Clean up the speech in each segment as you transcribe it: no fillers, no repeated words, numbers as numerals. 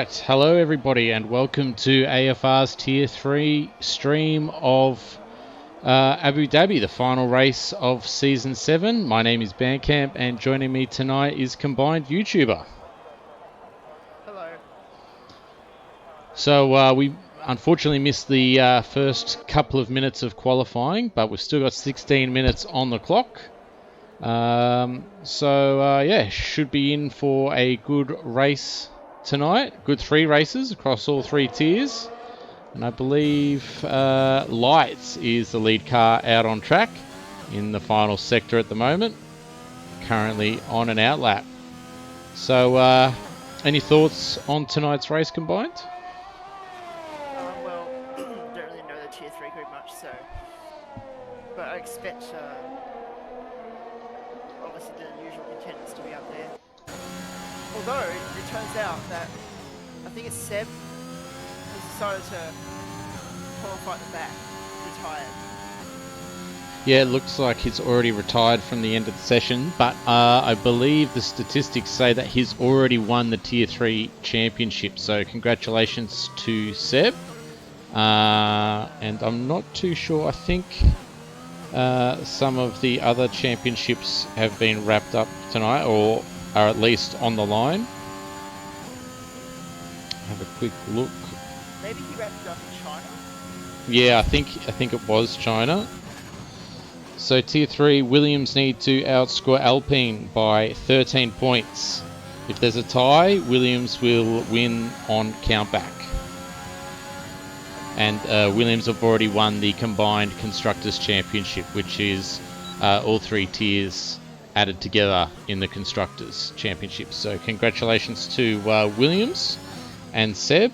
Right, hello everybody and welcome to AFR's Tier 3 stream of Abu Dhabi, the final race of Season 7. My name is Bandcamp and joining me tonight is Combined YouTuber. Hello. So we unfortunately missed the first couple of minutes of qualifying, but we've still got 16 minutes on the clock. Yeah, should be in for a good race tonight. Good 3 races across all 3 tiers. And I believe Lights is the lead car out on track in the final sector at the moment. Currently on an out lap. So any thoughts on tonight's race Combined? Well, don't really know the Tier 3 group much, so... But I expect, obviously the usual contenders to be up there. Although, it turns out that, I think it's Seb, has decided to qualify at the back, retired. Yeah, it looks like he's already retired from the end of the session, but I believe the statistics say that he's already won the Tier 3 championship, so congratulations to Seb. And I'm not too sure, I think some of the other championships have been wrapped up tonight, or are at least on the line. Have a quick look. Maybe he wrapped it up in China? Yeah, I think it was China. So Tier 3, Williams need to outscore Alpine by 13 points. If there's a tie, Williams will win on countback. And Williams have already won the Combined Constructors Championship, which is all 3 tiers added together in the Constructors Championship. So congratulations to Williams and Seb.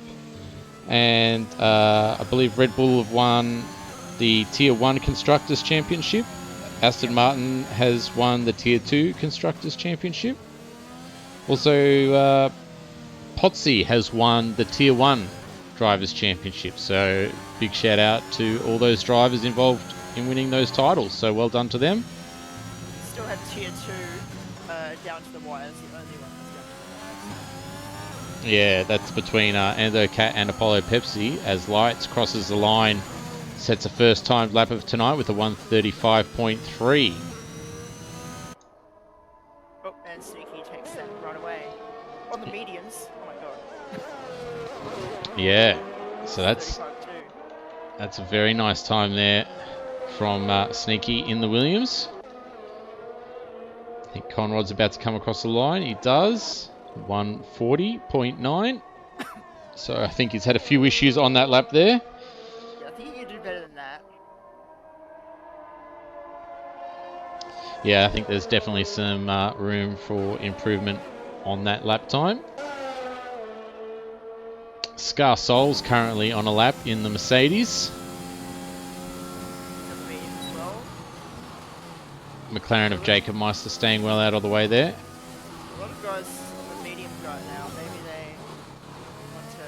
And I believe Red Bull have won the Tier 1 Constructors Championship. Aston Martin has won the Tier 2 Constructors Championship. Also, Potsy has won the Tier 1 Drivers Championship. So, big shout out to all those drivers involved in winning those titles. So, well done to them. Still have Tier 2 down to the wire, that's the only one that's down to the wire. Yeah, that's between Ando Cat and Apollo Pepsi as Lights crosses the line. Sets a first time lap of tonight with a 135.3. Oh, and Sneaky takes that right away. On the mediums. Oh my god. Yeah, so that's 35.2. a very nice time there from Sneaky in the Williams. I think Conrod's about to come across the line. He does. 140.9. So I think he's had a few issues on that lap there. Yeah, I think you do better than that. Yeah, I think there's definitely some room for improvement on that lap time. Scar Soul's currently on a lap in the Mercedes. The mediums as well. McLaren of Jacob Meister staying well out of the way there. A lot of guys on the mediums right now, maybe they want to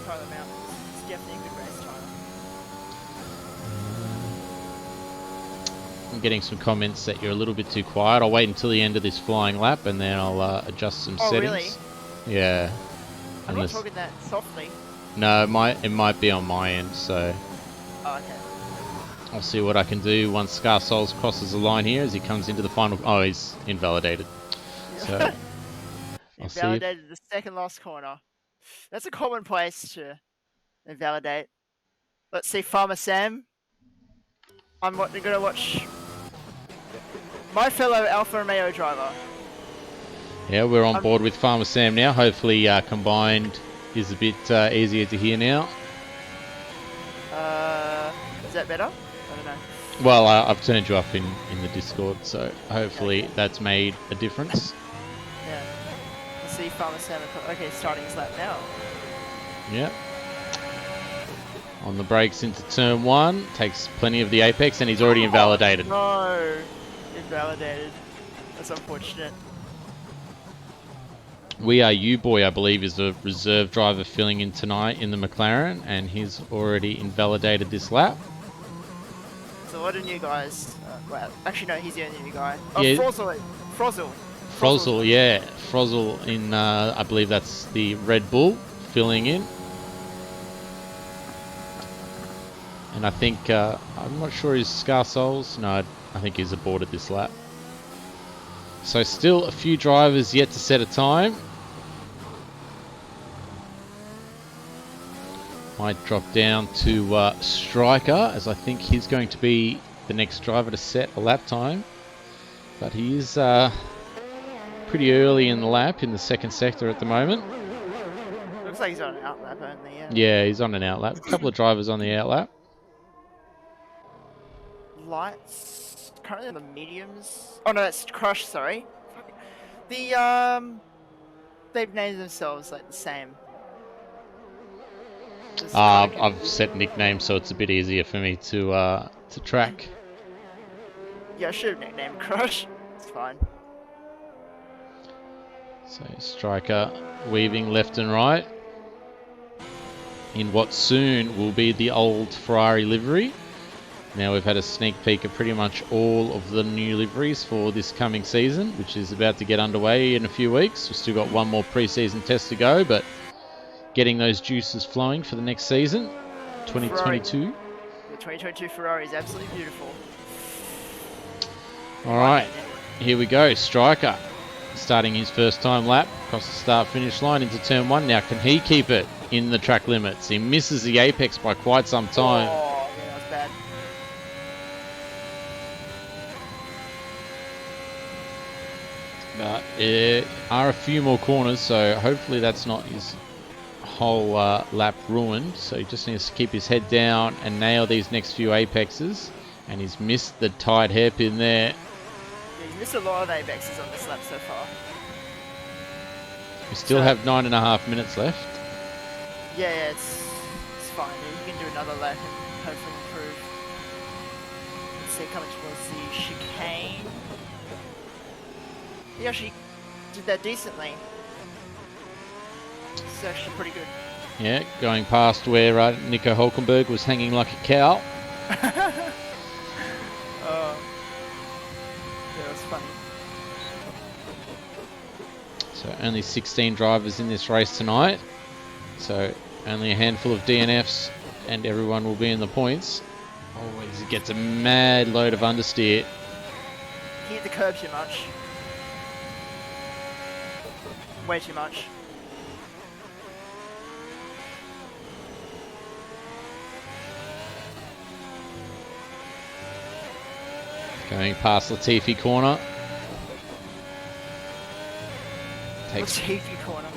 try them out. It's definitely a good race time. I'm getting some comments that you're a little bit too quiet. I'll wait until the end of this flying lap and then I'll adjust some settings. Really? Yeah. I'm not talking that softly. No, it might be on my end, so Oh, okay. I'll see what I can do once Scar Souls crosses the line here as he comes into the final. Oh, he's invalidated. So I'll see. Invalidated the second last corner. That's a common place to invalidate. Let's see, Farmer Sam. I'm going to watch my fellow Alfa Romeo driver. Yeah, we're on board with Farmer Sam now. Hopefully Combined is a bit easier to hear now. Is that better? I don't know. Well, I've turned you up in the Discord, so hopefully that's made a difference. Yeah. Let's see, Farmer Sam. Okay, starting his lap now. Yep. On the brakes into turn 1, takes plenty of the apex, and he's already invalidated. No, invalidated. That's unfortunate. We Are You Boy, I believe, is a reserve driver filling in tonight in the McLaren, and he's already invalidated this lap. There's a lot of new guys. Well, actually, no, he's the only new guy. Oh, Yeah. Frozel. Frozel, yeah. Frozel in, I believe that's the Red Bull filling in. And I think, I'm not sure he's Scar Souls. No, I think he's aborted this lap. So still a few drivers yet to set a time. Might drop down to Striker, as I think he's going to be the next driver to set a lap time. But he is pretty early in the lap in the second sector at the moment. Looks like he's on an outlap only, yeah. Yeah, he's on an outlap. A couple of drivers on the outlap. Lights currently on the mediums. Oh no, that's Crush, sorry. The they've named themselves like the same. I've set nicknames so it's a bit easier for me to track. Yeah, I should have nicknamed Crush. It's fine. So Striker weaving left and right in what soon will be the old Ferrari livery. Now we've had a sneak peek of pretty much all of the new liveries for this coming season, which is about to get underway in a few weeks. We've still got one more pre-season test to go, but getting those juices flowing for the next season, 2022. The 2022 Ferrari is absolutely beautiful. All right, here we go. Striker starting his first time lap across the start-finish line into turn 1. Now, can he keep it in the track limits? He misses the apex by quite some time. Oh, yeah, that was bad. But there are a few more corners, so hopefully that's not his whole lap ruined. So he just needs to keep his head down and nail these next few apexes. And he's missed the tight hairpin there. Yeah, he's missed a lot of apexes on this lap so far. We still have 9.5 minutes left. Yeah, it's fine. Yeah, you can do another lap and hopefully improve. Let's see, coming towards the chicane. He actually did that decently. It's actually pretty good. Yeah, going past where Nico Hulkenberg was hanging like a cow. Yeah, that's funny. So only 16 drivers in this race tonight. So only a handful of DNFs and everyone will be in the points. Always gets a mad load of understeer. He hit the curb too much. Way too much. Going past Latifi corner. Takes Latifi corner.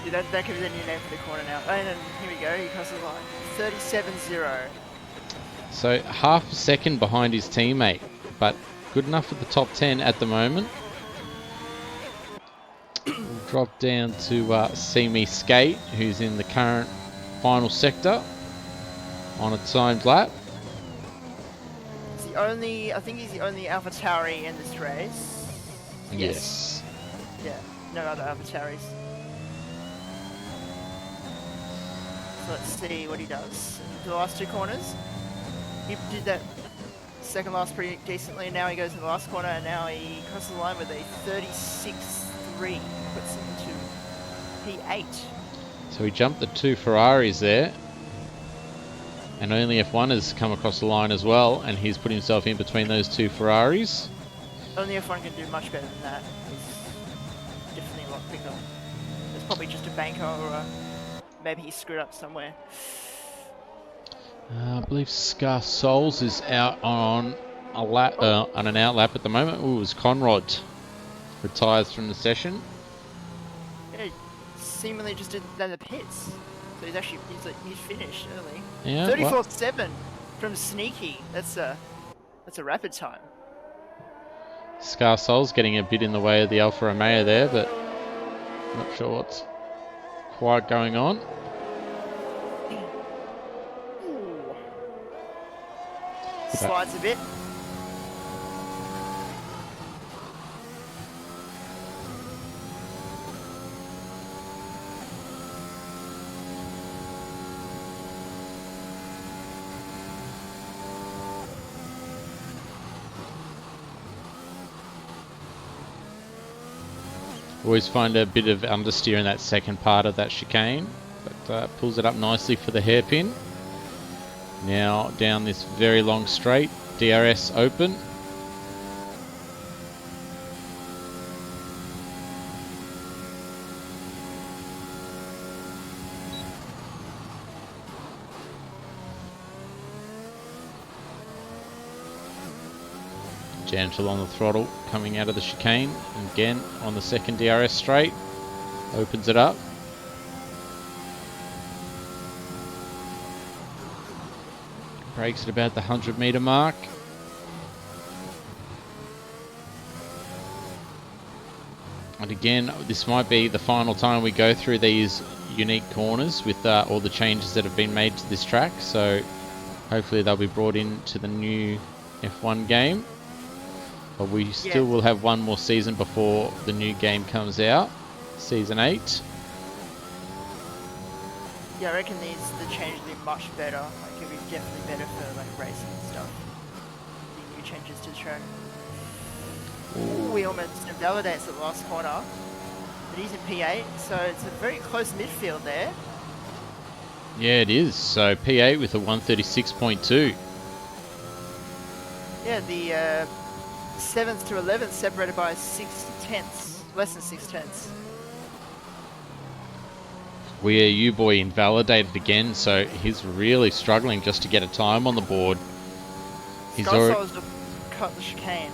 Yeah, that could be the new name for the corner now. And then here we go, he crosses the line. 37-0. So half a second behind his teammate, but good enough for the top 10 at the moment. We'll drop down to See Me Skate, who's in the current final sector on a timed lap. I think he's the only AlphaTauri in this race. Yes. Yeah, no other AlphaTauris. So let's see what he does. The last two corners. He did that second last pretty decently. Now he goes in the last corner and now he crosses the line with a 36.3. Puts him into P8. So he jumped the two Ferraris there. And only F1 has come across the line as well, and he's put himself in between those two Ferraris. Only F1 can do much better than that. He's definitely a lot quicker. It's probably just a banker or maybe he screwed up somewhere. I believe Scar Souls is out on a lap, on an out lap at the moment. Ooh, it was Conrad retires from the session. Yeah, he seemingly just did that in the pits. So he's finished early. Yeah, 34.7 from Sneaky. That's a rapid time. Scar Souls getting a bit in the way of the Alfa Romeo there, but not sure what's quite going on. Slides a bit. Always find a bit of understeer in that second part of that chicane, but pulls it up nicely for the hairpin. Now down this very long straight, DRS open. Gentle on the throttle coming out of the chicane, and again on the second DRS straight, opens it up. Brakes at about the 100-meter mark. And again, this might be the final time we go through these unique corners with all the changes that have been made to this track, so hopefully they'll be brought into the new F1 game. But we still will have one more season before the new game comes out, Season 8. Yeah, I reckon the changes will be much better. Like, it'll be definitely better for like racing and stuff. The new changes to the track. Ooh, we almost invalidates the last corner. But he's in P8, so it's a very close midfield there. Yeah, it is. So P8 with a 136.2. Yeah, the 7th to 11th separated by 6 tenths, less than 6 tenths. We are U-Boy invalidated again, so he's really struggling just to get a time on the board. He's already cut the chicane.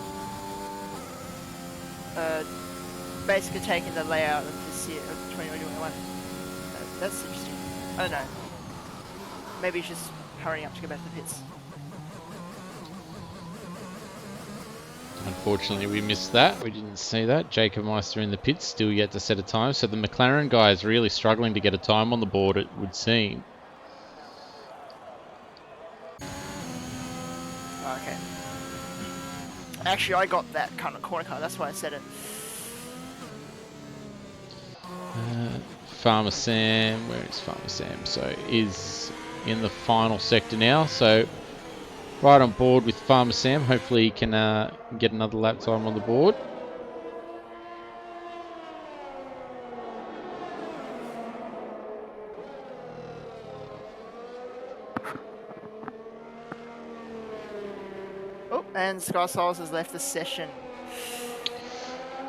Basically taking the layout of this year of 2021. That's interesting. I don't know. Maybe he's just hurrying up to go back to the pits. Unfortunately, we missed that. We didn't see that. Jacob Meister in the pits, still yet to set a time. So the McLaren guy is really struggling to get a time on the board, it would seem. Okay. Actually, I got that kind of corner car. That's why I said it. Farmer Sam, where is Farmer Sam? So is in the final sector now. So right on board with Farmer Sam. Hopefully he can get another lap time on the board. Oh, and Sky Souls has left the session.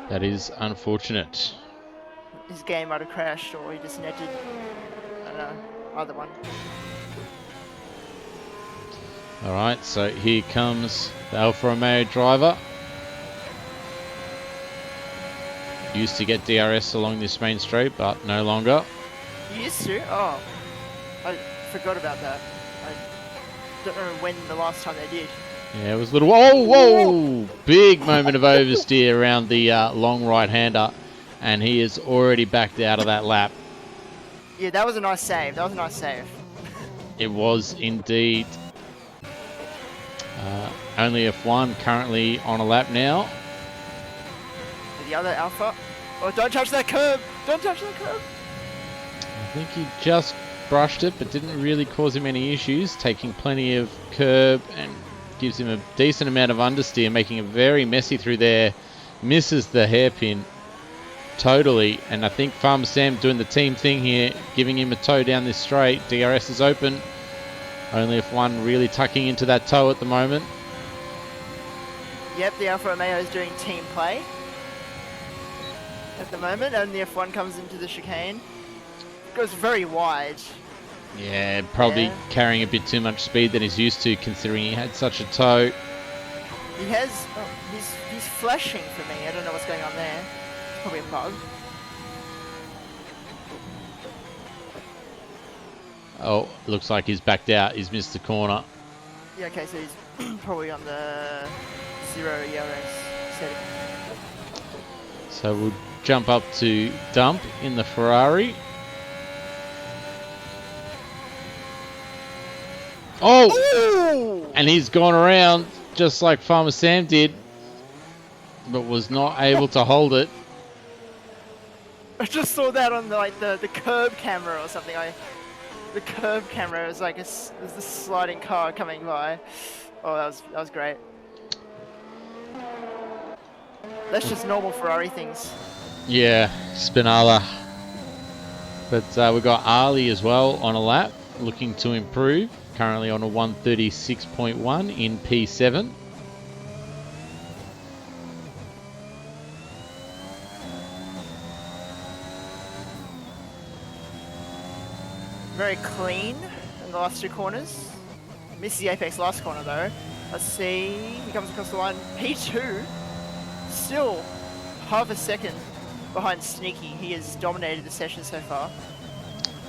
That is unfortunate. His game might have crashed, or he just netted. I don't know. Either one. Alright, so here comes the Alfa Romeo driver. Used to get DRS along this main straight, but no longer. You used to? Oh. I forgot about that. I don't know when the last time they did. Yeah, it was a little... Oh, whoa! Big moment of oversteer around the long right-hander. And he is already backed out of that lap. Yeah, that was a nice save. That was a nice save. It was indeed. Only F1 currently on a lap now. The other Alpha. Oh, don't touch that curb! Don't touch that curb! I think he just brushed it, but didn't really cause him any issues. Taking plenty of curb and gives him a decent amount of understeer, making it very messy through there. Misses the hairpin totally, and I think Farmer Sam doing the team thing here, giving him a toe down this straight. DRS is open. Only F1 really tucking into that toe at the moment. Yep, the Alfa Romeo is doing team play at the moment, and the F1 comes into the chicane. Goes very wide. Yeah, probably carrying a bit too much speed than he's used to, considering he had such a toe. He has... Oh, he's flashing for me. I don't know what's going on there. It's probably a bug. Oh, looks like he's backed out. He's missed the corner. Yeah, okay, so he's probably on the 0 ERS setting. So we'll jump up to dump in the Ferrari. Oh! Ooh! And he's gone around just like Farmer Sam did, but was not able to hold it. I just saw that on the curb camera or something. The curb camera was like there's this sliding car coming by. Oh, that was great. That's just normal Ferrari things. Yeah, Spinala. But we've got Ali as well on a lap, looking to improve. Currently on a 136.1 in P7. Very clean in the last two corners. Missed the apex last corner though. Let's see. He comes across the line. P2. Still half a second behind Sneaky. He has dominated the session so far.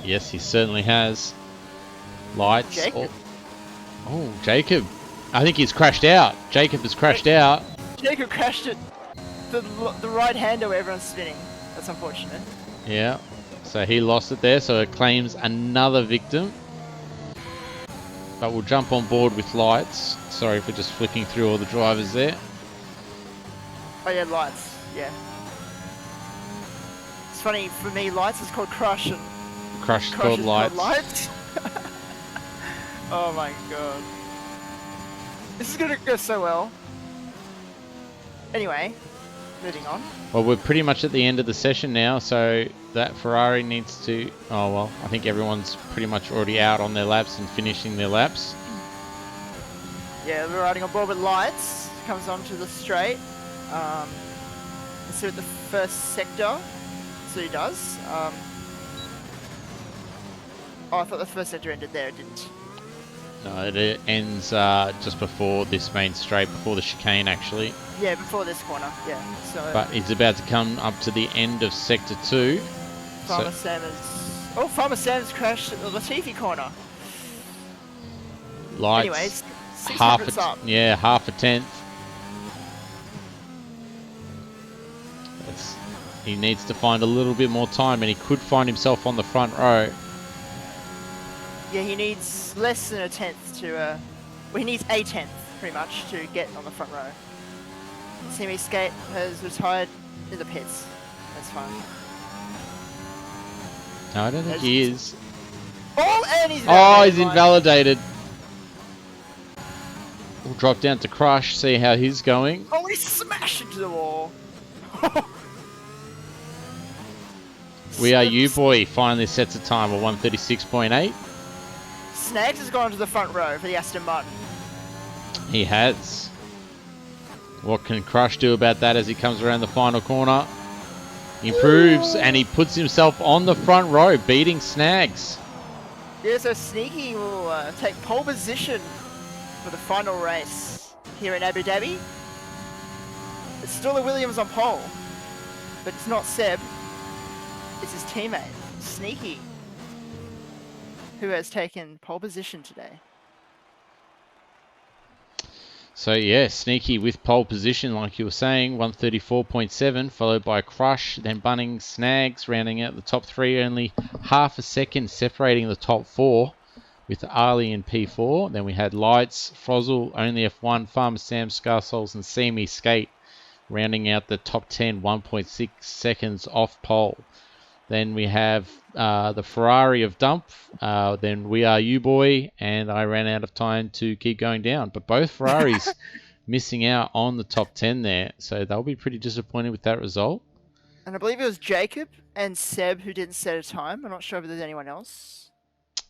Yes, he certainly has. Lights. Jacob. Oh, Jacob. I think he's crashed out. Jacob has crashed out. Jacob crashed it. The right hander where everyone's spinning. That's unfortunate. Yeah. So he lost it there, so it claims another victim. But we'll jump on board with Lights. Sorry for just flicking through all the drivers there. Oh yeah, Lights. Yeah. It's funny, for me, Lights is called Crush and Crush is Crush called is Lights. called Lights. Oh my god. This is gonna go so well. Anyway, moving on. Well, we're pretty much at the end of the session now, so that Ferrari needs to... Oh, well, I think everyone's pretty much already out on their laps and finishing their laps. Yeah, we're riding on board with Lights. Comes onto the straight. Let's see what the first sector. So he does. Oh, I thought the first sector ended there. It didn't. No, it ends just before this main straight, before the chicane, actually. Yeah, before this corner. Yeah. So. But he's about to come up to the end of Sector 2. Farmer Sam is... Oh, Farmer Sam's crashed at the Latifi corner. Lights. Anyways, half a up. Yeah, half a tenth. He needs to find a little bit more time, and he could find himself on the front row. Yeah, he needs less than a tenth to... well, he needs a tenth, pretty much, to get on the front row. Semi Skate has retired in the pits. That's fine. No, I don't think he is. Oh, and he's Oh, he's invalidated. We'll drop down to Crush, see how he's going. Oh, he smashed into the wall. We Are You Boy finally sets a time of 136.8. Snags has gone to the front row for the Aston Martin. He has. What can Crush do about that as he comes around the final corner? He improves and he puts himself on the front row, beating Snags. Yeah, so Sneaky will take pole position for the final race here in Abu Dhabi. It's still the Williams on pole, but it's not Seb. It's his teammate, Sneaky, who has taken pole position today. So yeah, Sneaky with pole position, like you were saying, 134.7, followed by Crush, then Bunnings, Snags, rounding out the top three, only half a second separating the top four, with Ali in P4. Then we had Lights, Frozzle, Only F1, Farmer Sam, Scarsouls, and Semi Skate, rounding out the top 10, 1.6 seconds off pole. Then we have the Ferrari of Dump, then We Are You Boy, and I ran out of time to keep going down. But both Ferraris missing out on the top 10 there, so they'll be pretty disappointed with that result. And I believe it was Jacob and Seb who didn't set a time. I'm not sure if there's anyone else.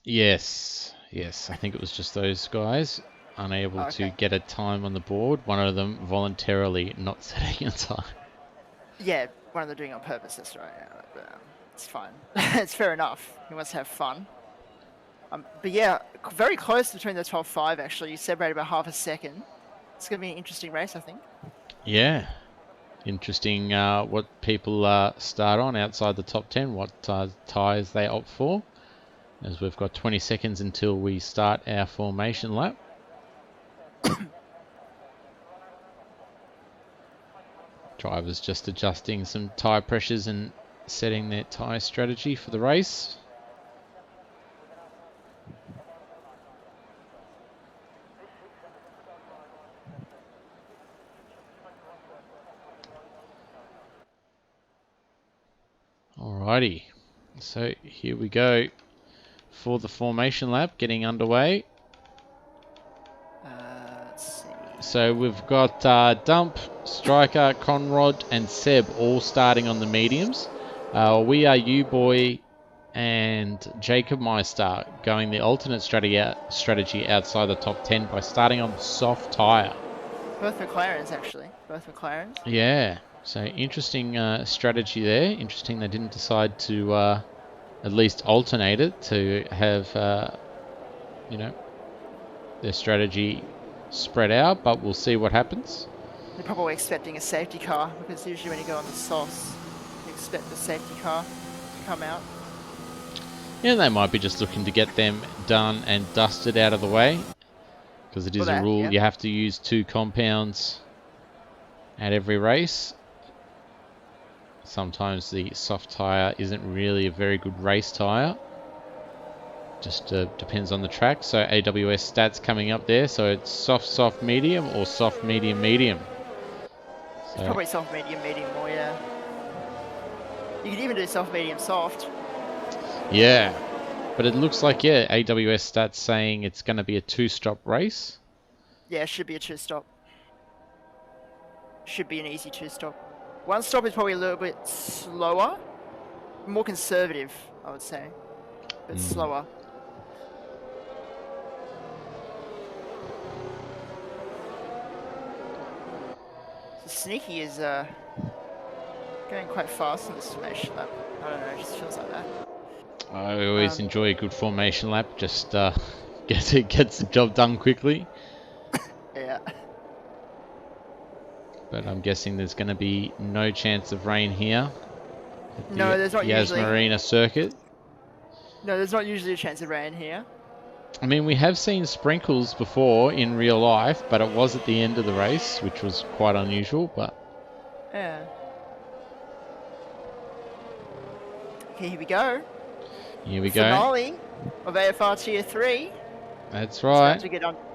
Yes, I think it was just those guys, unable to get a time on the board. One of them voluntarily not setting a time. Yeah, one of them doing it on purpose, that's right. Yeah, but, it's fine. It's fair enough. He wants to have fun. But yeah, very close between the top five, actually. You separated about half a second. It's going to be an interesting race, I think. Yeah. Interesting what people start on outside the top 10, what tyres they opt for, as we've got 20 seconds until we start our formation lap. Drivers just adjusting some tyre pressures and setting their tyre strategy for the race. Alrighty, so here we go for the formation lap getting underway. Let's see. So we've got Dump, Striker, Conrod, and Seb all starting on the mediums. We are U-Boy and Jacob Meister going the alternate strategy outside the top 10 by starting on the soft tyre. Both McLarens, actually. Both McLarens. Yeah, so interesting strategy there. Interesting they didn't decide to at least alternate it to have, their strategy spread out, but we'll see what happens. They're probably expecting a safety car, because usually when you go on the softs, you expect the safety car to come out. Yeah, they might be just looking to get them done and dusted out of the way, because it is a rule you have to use 2 compounds at every race. Sometimes the soft tyre isn't really a very good race tyre. Just depends on the track. So AWS stats coming up there. So it's soft, medium, or soft, medium. It's probably soft, medium more, yeah. You could even do soft, medium, soft. Yeah. But it looks like, AWS stats saying it's going to be a 2-stop race. Yeah, it should be a 2-stop. Should be an easy 2-stop. 1 stop is probably a little bit slower. More conservative, I would say. But slower. So Sneaky is going quite fast on this formation lap. I don't know, it just feels like that. I always enjoy a good formation lap. Just gets the job done quickly. Yeah. But I'm guessing there's going to be no chance of rain here. No, there's not usually. Marina circuit. No, there's not usually a chance of rain here. I mean, we have seen sprinkles before in real life, but it was at the end of the race, which was quite unusual, but... Yeah. Okay, here we go. Here we go. Finale of AFR Tier 3. That's right.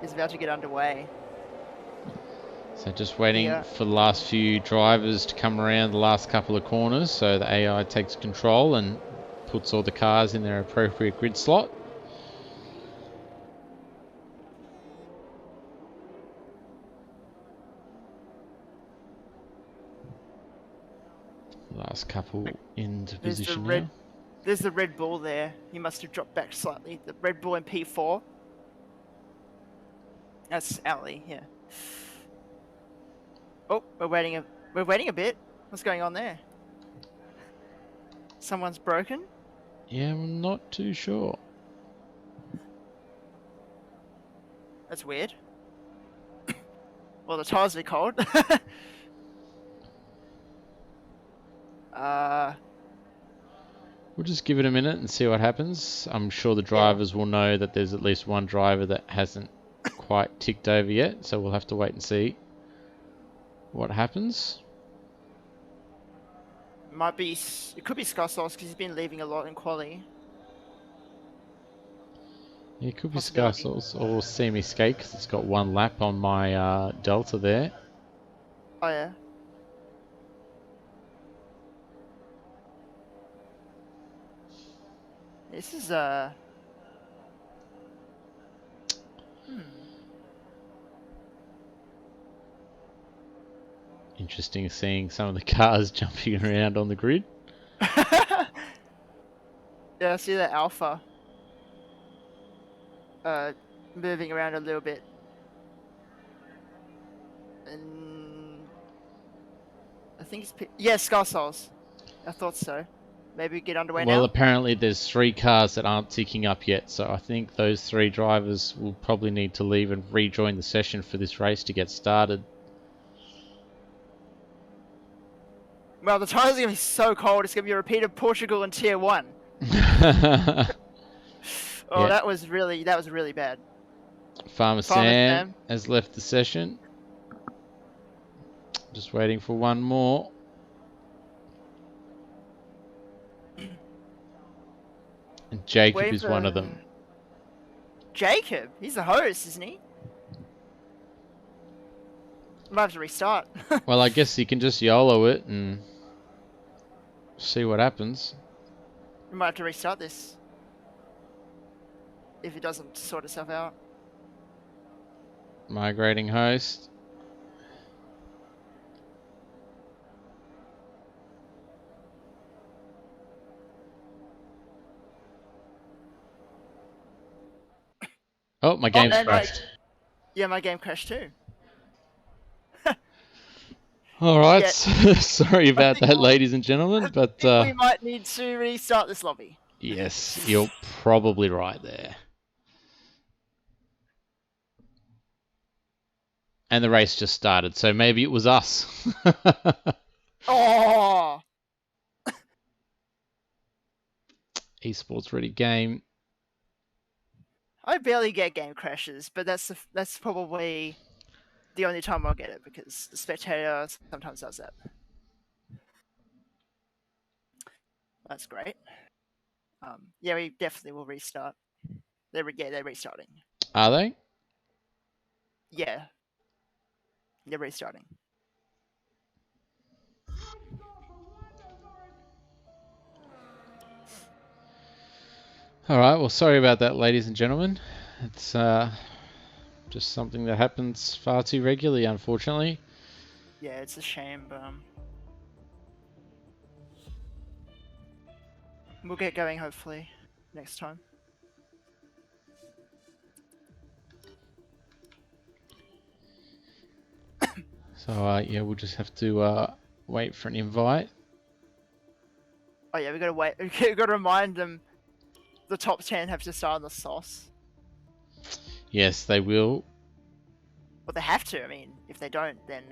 Is about to get underway. So just waiting for the last few drivers to come around the last couple of corners, so the AI takes control and puts all the cars in their appropriate grid slot. Last couple into position now. There's the Red Bull there. He must have dropped back slightly. The Red Bull in P4. That's Ali, yeah. Oh, we're waiting a bit. What's going on there? Someone's broken? Yeah, I'm not too sure. That's weird. Well, the tires are cold. We'll just give it a minute and see what happens. I'm sure the drivers will know that there's at least one driver that hasn't quite ticked over yet, so we'll have to wait and see what happens. It could be Scarsos because he's been leaving a lot in quali. Yeah, it could be Scarsos or Semi Skate because it's got 1 lap on my Delta there. Oh yeah. This is Interesting seeing some of the cars jumping around on the grid. Yeah, I see the Alpha moving around a little bit. And I think it's Scarsos. I thought so. Maybe get underway now? Well, apparently there's 3 cars that aren't ticking up yet, so I think those 3 drivers will probably need to leave and rejoin the session for this race to get started. Well, the tires are going to be so cold, it's going to be a repeat of Portugal in Tier 1. Oh, yeah. that was really bad. Farmer Sam has left the session. Just waiting for one more. And Jacob is one of them. Jacob? He's the host, isn't he? Might have to restart. Well, I guess you can just YOLO it and see what happens. We might have to restart this. If it doesn't sort itself out. Migrating host. Oh, my game's and crashed. yeah, my game crashed too. All right, Yeah. sorry about that, ladies and gentlemen, but I think we might need to restart this lobby. yes, you're probably right there. And the race just started, so maybe it was us. Oh, Esports ready game. I barely get game crashes, but that's probably the only time I'll get it because the spectator sometimes does that. That's great. Yeah, we definitely will restart. They're restarting. Are they? Yeah, they're restarting. All right. Well, sorry about that, ladies and gentlemen. It's just something that happens far too regularly, unfortunately. Yeah, it's a shame, but we'll get going hopefully next time. So yeah, we'll just have to wait for an invite. Oh yeah, we gotta wait. We gotta remind them. The top 10 have to start on the sauce. Yes, they will. Well, they have to. I mean, if they don't, then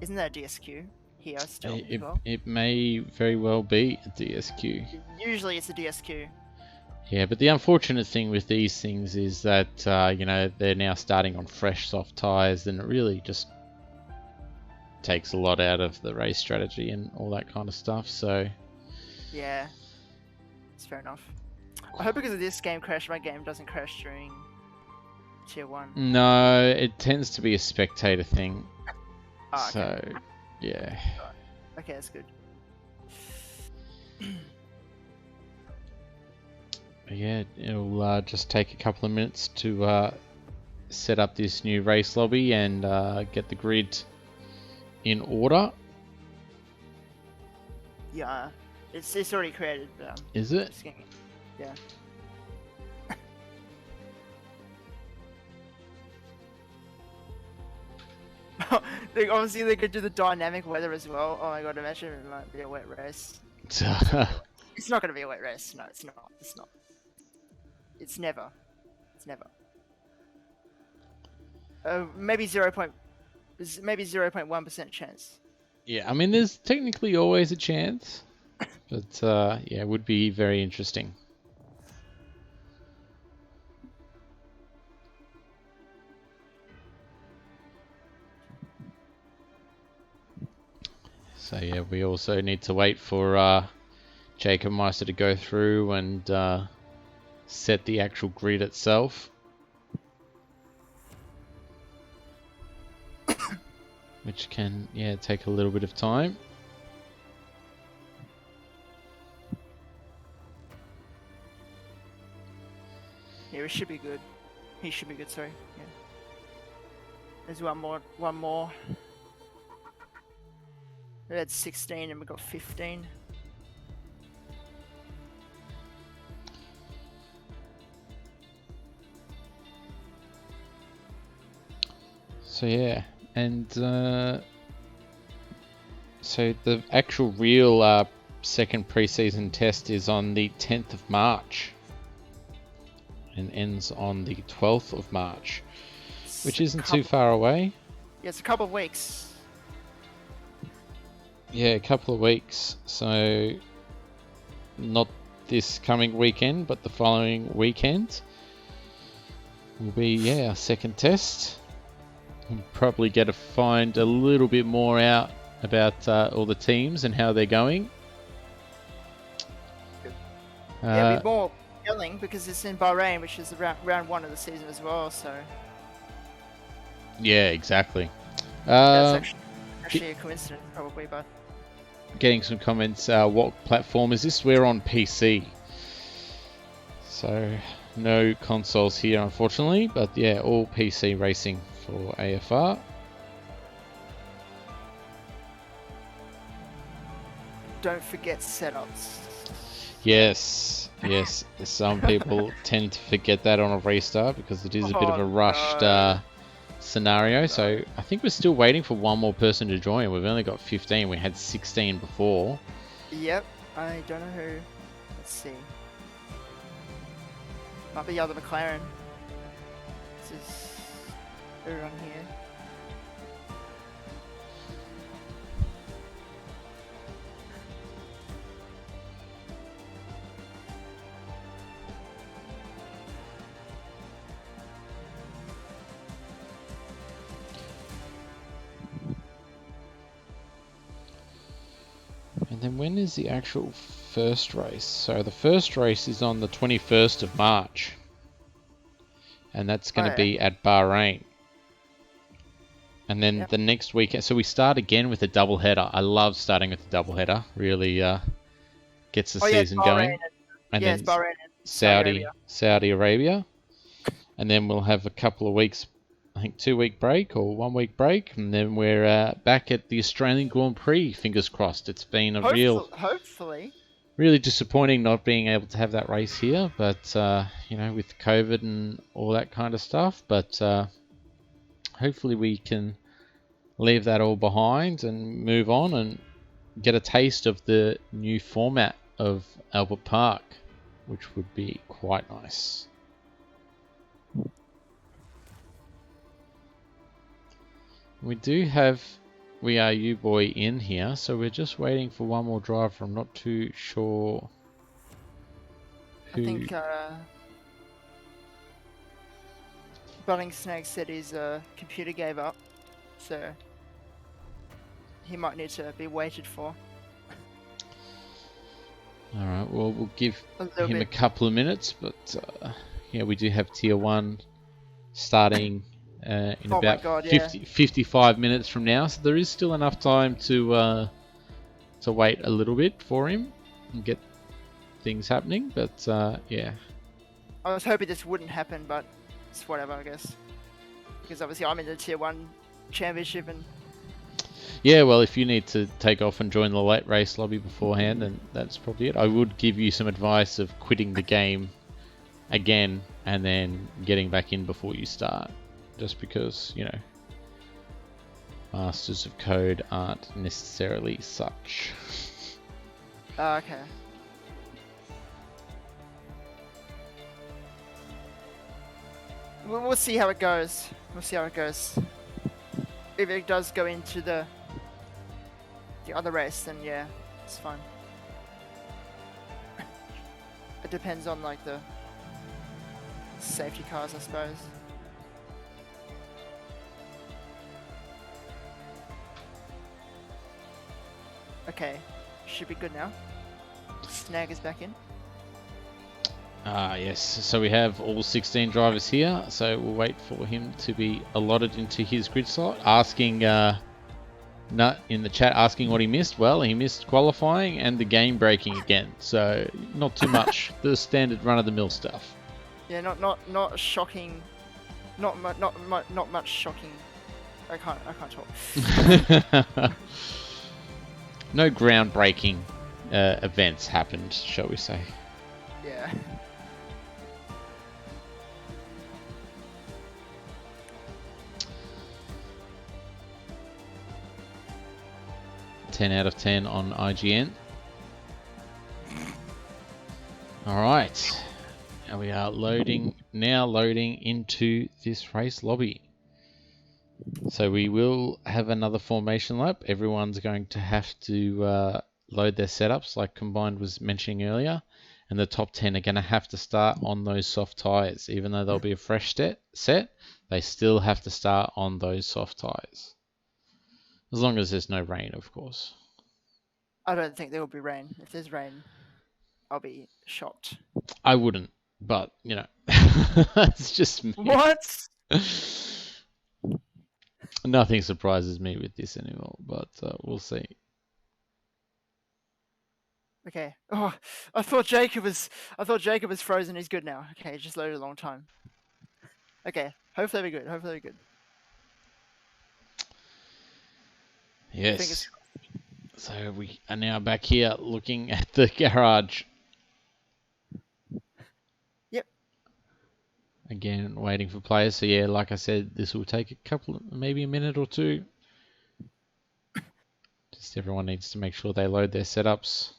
isn't there a DSQ here still as well? It may very well be a DSQ. Usually it's a DSQ. Yeah, but the unfortunate thing with these things is that you know, they're now starting on fresh soft tires, and it really just takes a lot out of the race strategy and all that kind of stuff. So Yeah, it's fair enough. I hope because of this game crash, my game doesn't crash during tier 1. no, it tends to be a spectator thing. Oh, okay. So yeah. Okay, that's good. Yeah, it'll just take a couple of minutes to set up this new race lobby and get the grid in order. Yeah, it's already created. But, Is it? Yeah. Obviously, they could do the dynamic weather as well. Oh my god, imagine it might be a wet race. It's not going to be a wet race. No, it's not. It's not. It's never. It's never. Maybe 0.1% chance. Yeah, I mean, there's technically always a chance, but yeah, it would be very interesting. So yeah, we also need to wait for Jacob Meister to go through and set the actual grid itself. Which can, yeah, take a little bit of time. Yeah, it should be good. He should be good, sorry. Yeah. There's one more. We had 16 and we got 15. So yeah, and so the actual real second preseason test is on the 10th of March and ends on the 12th of March, which isn't too far away. Yeah, it's a couple of weeks. Yeah, a couple of weeks. So not this coming weekend, but the following weekend will be, yeah, our second test. We'll probably get to find a little bit more out about all the teams and how they're going. Yeah, it'll be more yelling because it's in Bahrain, which is round 1 of the season as well. So yeah, exactly. that's actually a coincidence, probably. But getting some comments. What platform is this? We're on PC, so no consoles here, unfortunately. But yeah, all PC racing for AFR. don't forget setups. Yes, Yes, some people tend to forget that on a restart because it is a bit of Oh a rushed no. scenario. No. So I think we're still waiting for one more person to join. We've only got 15. We had 16 before. Yep. I don't know who. Let's see. Might be the other McLaren. This is everyone here. And then when is the actual first race? So the first race is on the 21st of March. And that's going to be at Bahrain. And then the next weekend, so we start again with a double header. I love starting with a double header. Really gets the season going. And then it's Bahrain and Saudi Arabia. And then we'll have a couple of weeks, I think 2-week break or 1-week break. And then we're back at the Australian Grand Prix, fingers crossed. It's been a hopefully. really disappointing not being able to have that race here. But, you know, with COVID and all that kind of stuff. But hopefully we can leave that all behind and move on and get a taste of the new format of Albert Park, which would be quite nice. We do have We Are You Boy in here, so we're just waiting for one more driver. I'm not too sure who... I think Bunning Snag said his computer gave up, so he might need to be waited for. Alright, well, we'll give him a couple of minutes, but yeah, we do have Tier 1 starting in about 55 minutes from now, so there is still enough time to wait a little bit for him and get things happening, but yeah. I was hoping this wouldn't happen, but it's whatever, I guess. Because obviously I'm in the Tier 1 championship and... Yeah, well, if you need to take off and join the late race lobby beforehand, then that's probably it. I would give you some advice of quitting the game again and then getting back in before you start. Just because, you know, Masters of Code aren't necessarily such. Okay. We'll see how it goes. If it does go into the other race, then yeah, it's fine. It depends on like the safety cars, I suppose. Okay, should be good now. Snag is back in. Yes, so we have all 16 drivers here, so we'll wait for him to be allotted into his grid slot. Asking, Nut in the chat asking what he missed. Well, he missed qualifying and the game breaking again, so not too much. The standard run-of-the-mill stuff. Yeah, not shocking. Not much shocking. I can't talk. No groundbreaking events happened, shall we say. Yeah. Ten out of 10 on IGN. Alright. And we are now loading into this race lobby. So we will have another formation lap. Everyone's going to have to load their setups like Combined was mentioning earlier. And the top 10 are going to have to start on those soft tyres. Even though they'll be a fresh set, they still have to start on those soft tyres. As long as there's no rain, of course. I don't think there will be rain. If there's rain, I'll be shocked. I wouldn't, but, you know, it's just me. What? Nothing surprises me with this anymore, but we'll see. Okay. Oh, I thought Jacob was frozen. He's good now. Okay, just loaded a long time. Okay, hopefully we're good. Yes. So we are now back here looking at the garage. Again, waiting for players. So yeah, like I said, this will take maybe a minute or two. Just everyone needs to make sure they load their setups,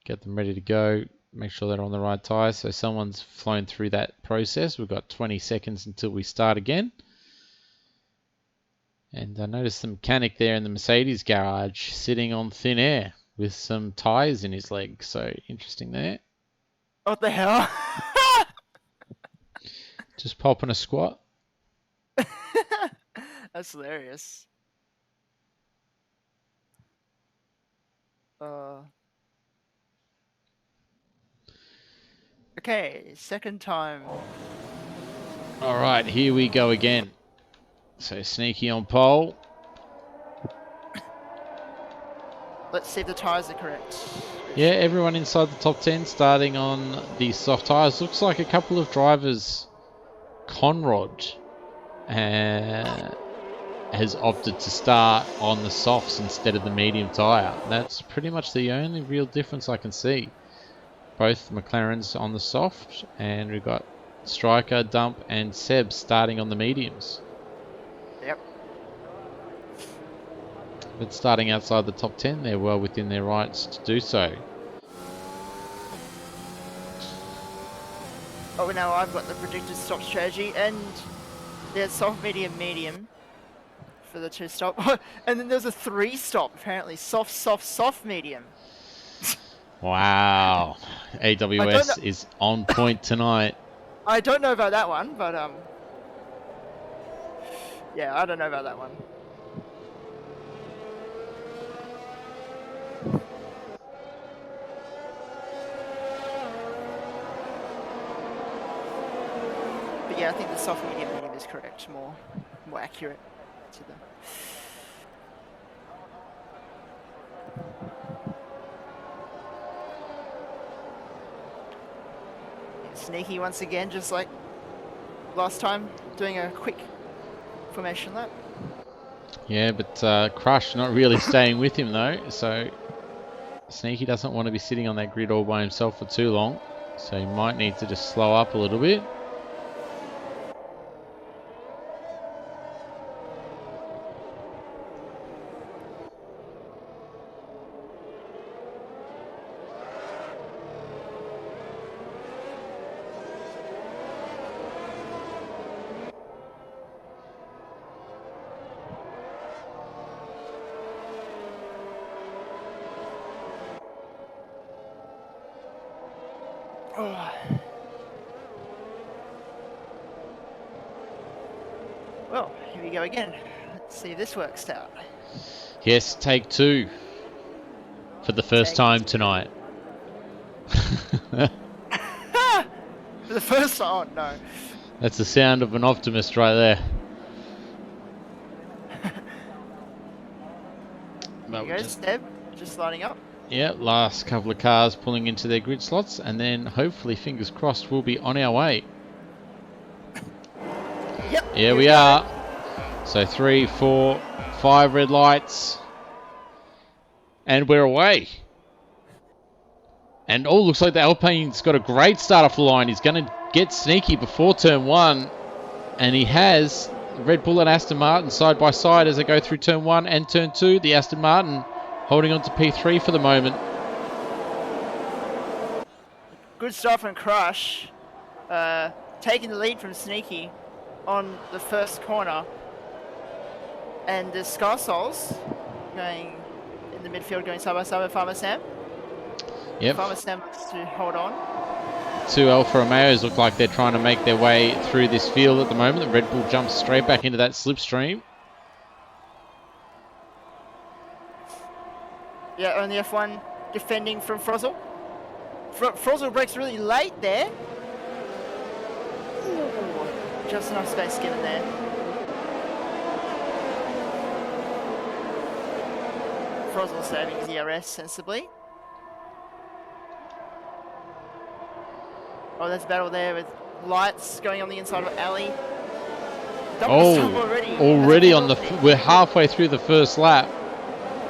get them ready to go, make sure they're on the right tyres. So someone's flown through that process. We've got 20 seconds until we start again. And I noticed the mechanic there in the Mercedes garage sitting on thin air with some tyres in his leg. So interesting there. What the hell? Just popping a squat. That's hilarious. Okay, second time. All right, here we go again. So Sneaky on pole. Let's see if the tyres are correct. Yeah, everyone inside the top 10 starting on the soft tyres. Looks like a couple of drivers, Conrod, has opted to start on the softs instead of the medium tyre. That's pretty much the only real difference I can see. Both McLarens on the soft, and we've got Striker, Dump, and Seb starting on the mediums. Yep. But starting outside the top 10, they're well within their rights to do so. Oh, now I've got the predicted stop strategy, and there's soft, medium, medium for the 2 stop. And then there's a 3 stop, apparently. Soft, soft, soft, medium. Wow. AWS is on point tonight. I don't know about that one, but yeah, I don't know about that one. But yeah, I think the soft, medium, medium is correct, more accurate to the. Sneaky once again, just like last time, doing a quick formation lap. Yeah, but Crush not really staying with him though, so Sneaky doesn't want to be sitting on that grid all by himself for too long, so he might need to just slow up a little bit. Oh. Well, here we go again. Let's see if this works out. Yes, take 2 for the first time tonight. For the first time? Oh, no. That's the sound of an optimist right there. There you go, Seb, just lining up. Yeah, last couple of cars pulling into their grid slots, and then hopefully, fingers crossed, we'll be on our way. Yep. Here we are. So 3, 4, 5 red lights. And we're away. And oh, looks like the Alpine's got a great start off the line. He's going to get Sneaky before turn 1. And he has Red Bull and Aston Martin side by side as they go through turn 1 and turn 2. The Aston Martin holding on to P3 for the moment. Good stuff and Crush. Taking the lead from Sneaky on the first corner. And the Scarsols going in the midfield, going side by side with Farmer Sam. Yep. Farmer Sam looks to hold on. 2 Alfa Romeos look like they're trying to make their way through this field at the moment. The Red Bull jumps straight back into that slipstream. Yeah, on the F1 defending from Frozel. Frozel breaks really late there. Ooh, just enough space given there. Frozel saving DRS sensibly. Oh, there's a battle there with lights going on the inside of alley. Already on the... We're halfway through the first lap.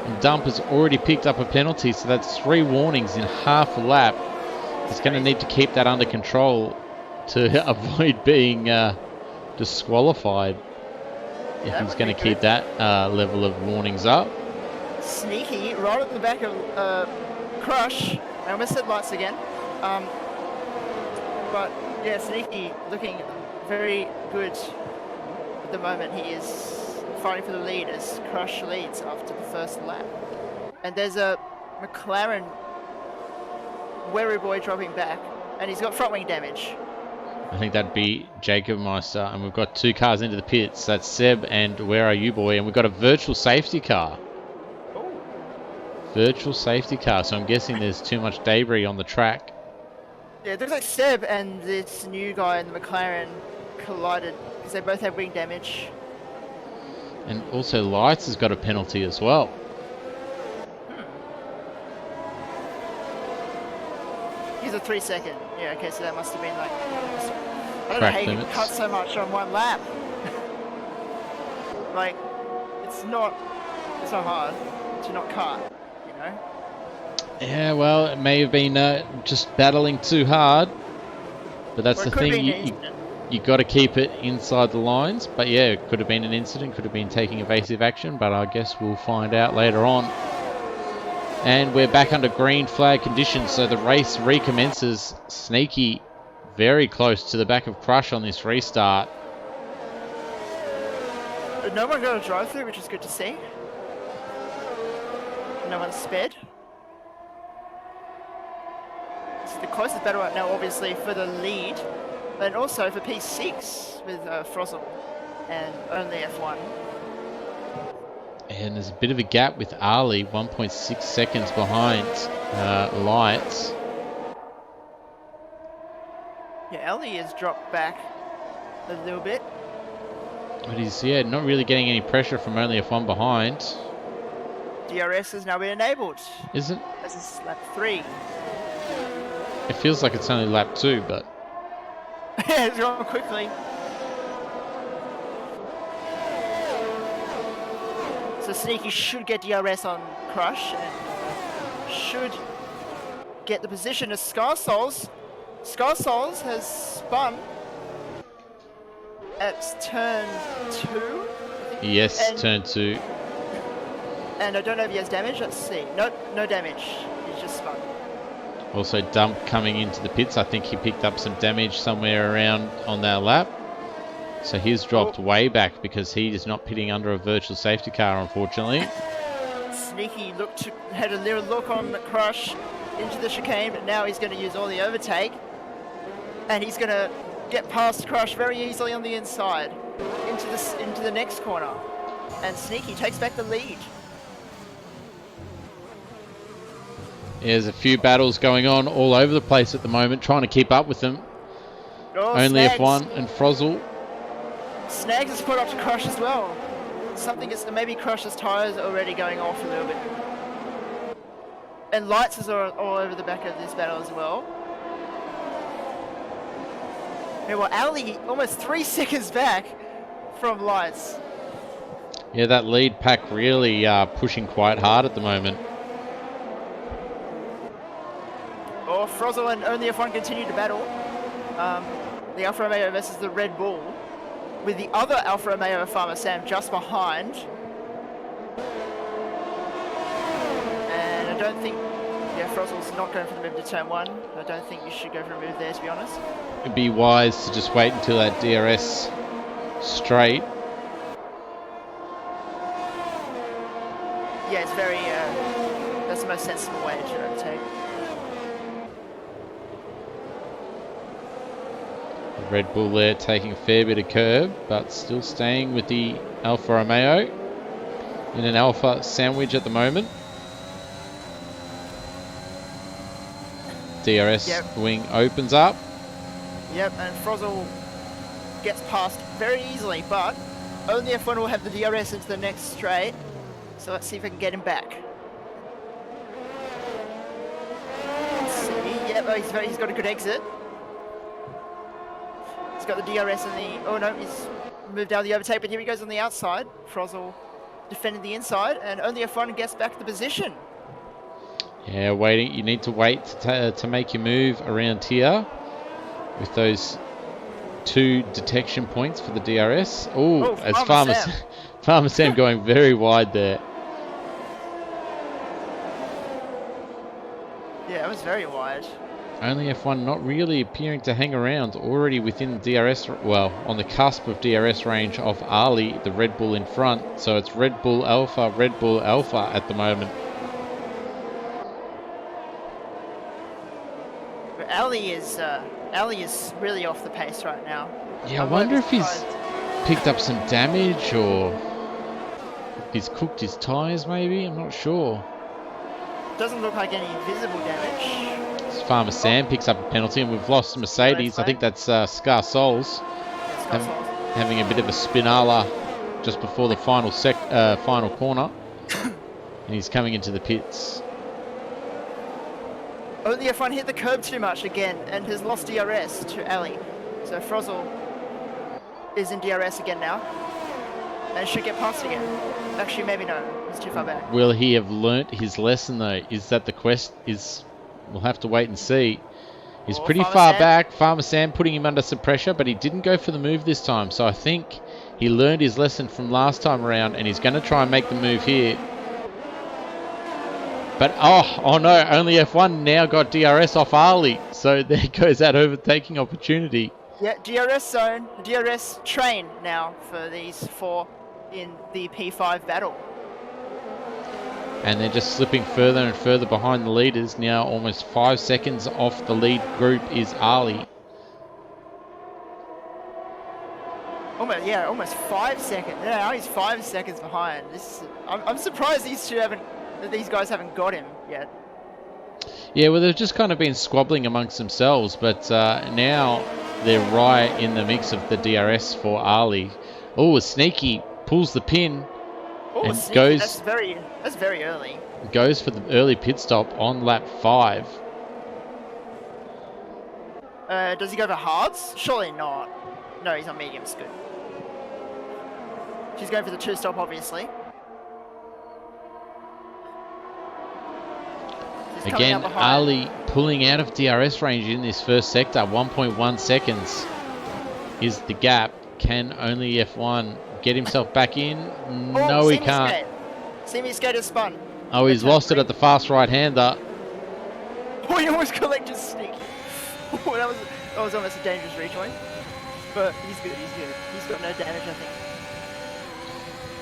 And Dump has already picked up a penalty, so that's 3 warnings in half a lap. He's going to need to keep that under control to avoid being disqualified if That he's would going be to keep good. that level of warnings up. Sneaky, right at the back of Crush. I almost said Lights again. But yeah, Sneaky looking very good at the moment. He is fighting for the lead as Crush leads after the first lap. And there's a McLaren Werry Boy dropping back, and he's got front wing damage. I think that'd be Jacob Meister, and we've got 2 cars into the pits. That's Seb and Where Are You Boy, and we've got a virtual safety car. Oh. Virtual safety car, so I'm guessing there's too much debris on the track. Yeah, it looks like Seb and this new guy in the McLaren collided because they both have wing damage. And also Lights has got a penalty as well. He's a 3 second. Yeah, okay, so that must have been like... I don't Track know how you limits. can cut so much on one lap. Like, it's not hard to not cut, you know? Yeah, well, it may have been just battling too hard. But that's Well, the it could have thing, been an incident. you got to keep it inside the lines. But yeah, it could have been an incident, could have been taking evasive action, but I guess we'll find out later on. And we're back under green flag conditions, so the race recommences. Sneaky very close to the back of Crush on this restart. No one got a drive through, which is good to see. No one sped. It's the closest battle right now, obviously, for the lead, and also for P6 with Frozzle and only F1. And there's a bit of a gap with Ali, 1.6 seconds behind Lights. Yeah, Ali has dropped back a little bit. But he's, yeah, not really getting any pressure from only F1 behind. DRS has now been enabled. Is it? This is lap 3. It feels like it's only lap 2, but... Yeah, it's going quickly. So Sneaky should get DRS on Crush and should get the position as Scarsouls. Scarsouls has spun at turn 2. Yes, And- turn 2. And I don't know if he has damage. Let's see. Nope, no damage. He's just spun. Also Dump coming into the pits. I think he picked up some damage somewhere around on that lap. So he's dropped way back because he is not pitting under a virtual safety car, unfortunately. Sneaky had a little look on the Crush into the chicane, but now he's going to use all the overtake. And he's going to get past Crush very easily on the inside into the next corner. And Sneaky takes back the lead. There's a few battles going on all over the place at the moment, trying to keep up with them. Oh, Only Snags. F1 and Frozzle. Snags has put up to Crush as well. Something is maybe Crush's tyres are already going off a little bit. And Lights is all over the back of this battle as well. Meanwhile, Ali almost 3 seconds back from Lights. Yeah, that lead pack really pushing quite hard at the moment. Oh, Frozzle and only F1 continue to battle. The Alfa Romeo versus the Red Bull, with the other Alfa Romeo of Farmer Sam just behind. And I don't think, yeah, Frozzle's not going for the move to turn 1. I don't think you should go for a move there, to be honest. It'd be wise to just wait until that DRS straight. Yeah, it's very, that's the most sensible way to overtake. Red Bull there taking a fair bit of curb, but still staying with the Alfa Romeo in an Alpha sandwich at the moment. DRS wing opens up. Yep, and Frozzle gets past very easily, but only F1 will have the DRS into the next straight. So let's see if I can get him back. Let's see. Yep, oh, he's got a good exit. He's got the DRS and the... Oh no, he's moved out of the overtake, but here he goes on the outside. Frozzle defending the inside, and only F1 gets back the position. Yeah, waiting. You need to wait to make your move around here with those 2 detection points for the DRS. Oh, as Farmer Sam. Farmer Sam going very wide there. Yeah, it was very wide. Only F1 not really appearing to hang around, already within the DRS, well, on the cusp of DRS range of Ali, the Red Bull in front. So it's Red Bull Alpha at the moment. But Ali is really off the pace right now. Yeah, I wonder if he's picked up some damage or he's cooked his tyres maybe, I'm not sure. Doesn't look like any visible damage. Farmer Sam picks up a penalty, and we've lost Mercedes. I think that's Scar Souls having a bit of a spinala just before the final corner, and he's coming into the pits. Only F1 hit the curb too much again and has lost DRS to Ali. So Frozel is in DRS again now and should get past again. Actually, maybe no, he's too far back. Will he have learnt his lesson though? Is that the quest? We'll have to wait and see. He's pretty far back. Farmer Sam putting him under some pressure, but he didn't go for the move this time. So I think he learned his lesson from last time around, and he's going to try and make the move here. But oh no, only F1 now got DRS off Ali. So there goes that overtaking opportunity. Yeah, DRS zone, DRS train now for these 4 in the P5 battle. And they're just slipping further and further behind the leaders. Now almost 5 seconds off the lead group is Ali. Almost 5 seconds. Yeah, now he's 5 seconds behind. I'm surprised these guys haven't got him yet. Yeah, well, they've just kind of been squabbling amongst themselves, but now they're right in the mix of the DRS for Ali. Oh, Sneaky pulls the pin. And Sneaky, that's very early. Goes for the early pit stop on lap 5. Does he go for hards? Surely not. No, he's on mediums. Good. She's going for the 2-stop, obviously. Again, Ali pulling out of DRS range in this first sector. 1.1 seconds is the gap. Can only F1 get himself back in? No, he can't. Semi-skater spun. Oh, he's lost it at the fast right-hander. Oh, he almost collected Sneaky. Oh, that was almost a dangerous rejoin. But he's good. He's got no damage, I think.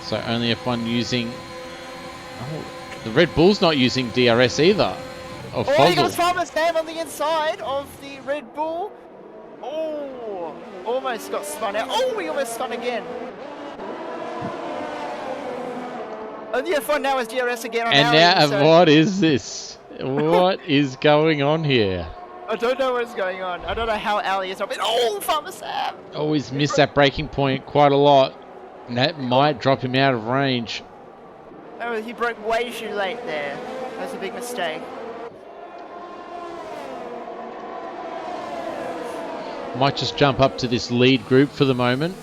So only F1 using... Oh, the Red Bull's not using DRS either. He got Farmer Sam on the inside of the Red Bull. Oh, almost got spun out. Oh, he almost spun again. And the F1 now has DRS again on what is this? What is going on here? I don't know what's going on. I don't know how Ali is up. Oh, Farmer Sam! Always miss that braking point quite a lot. And that might drop him out of range. Oh, he broke way too late there. That's a big mistake. Might just jump up to this lead group for the moment,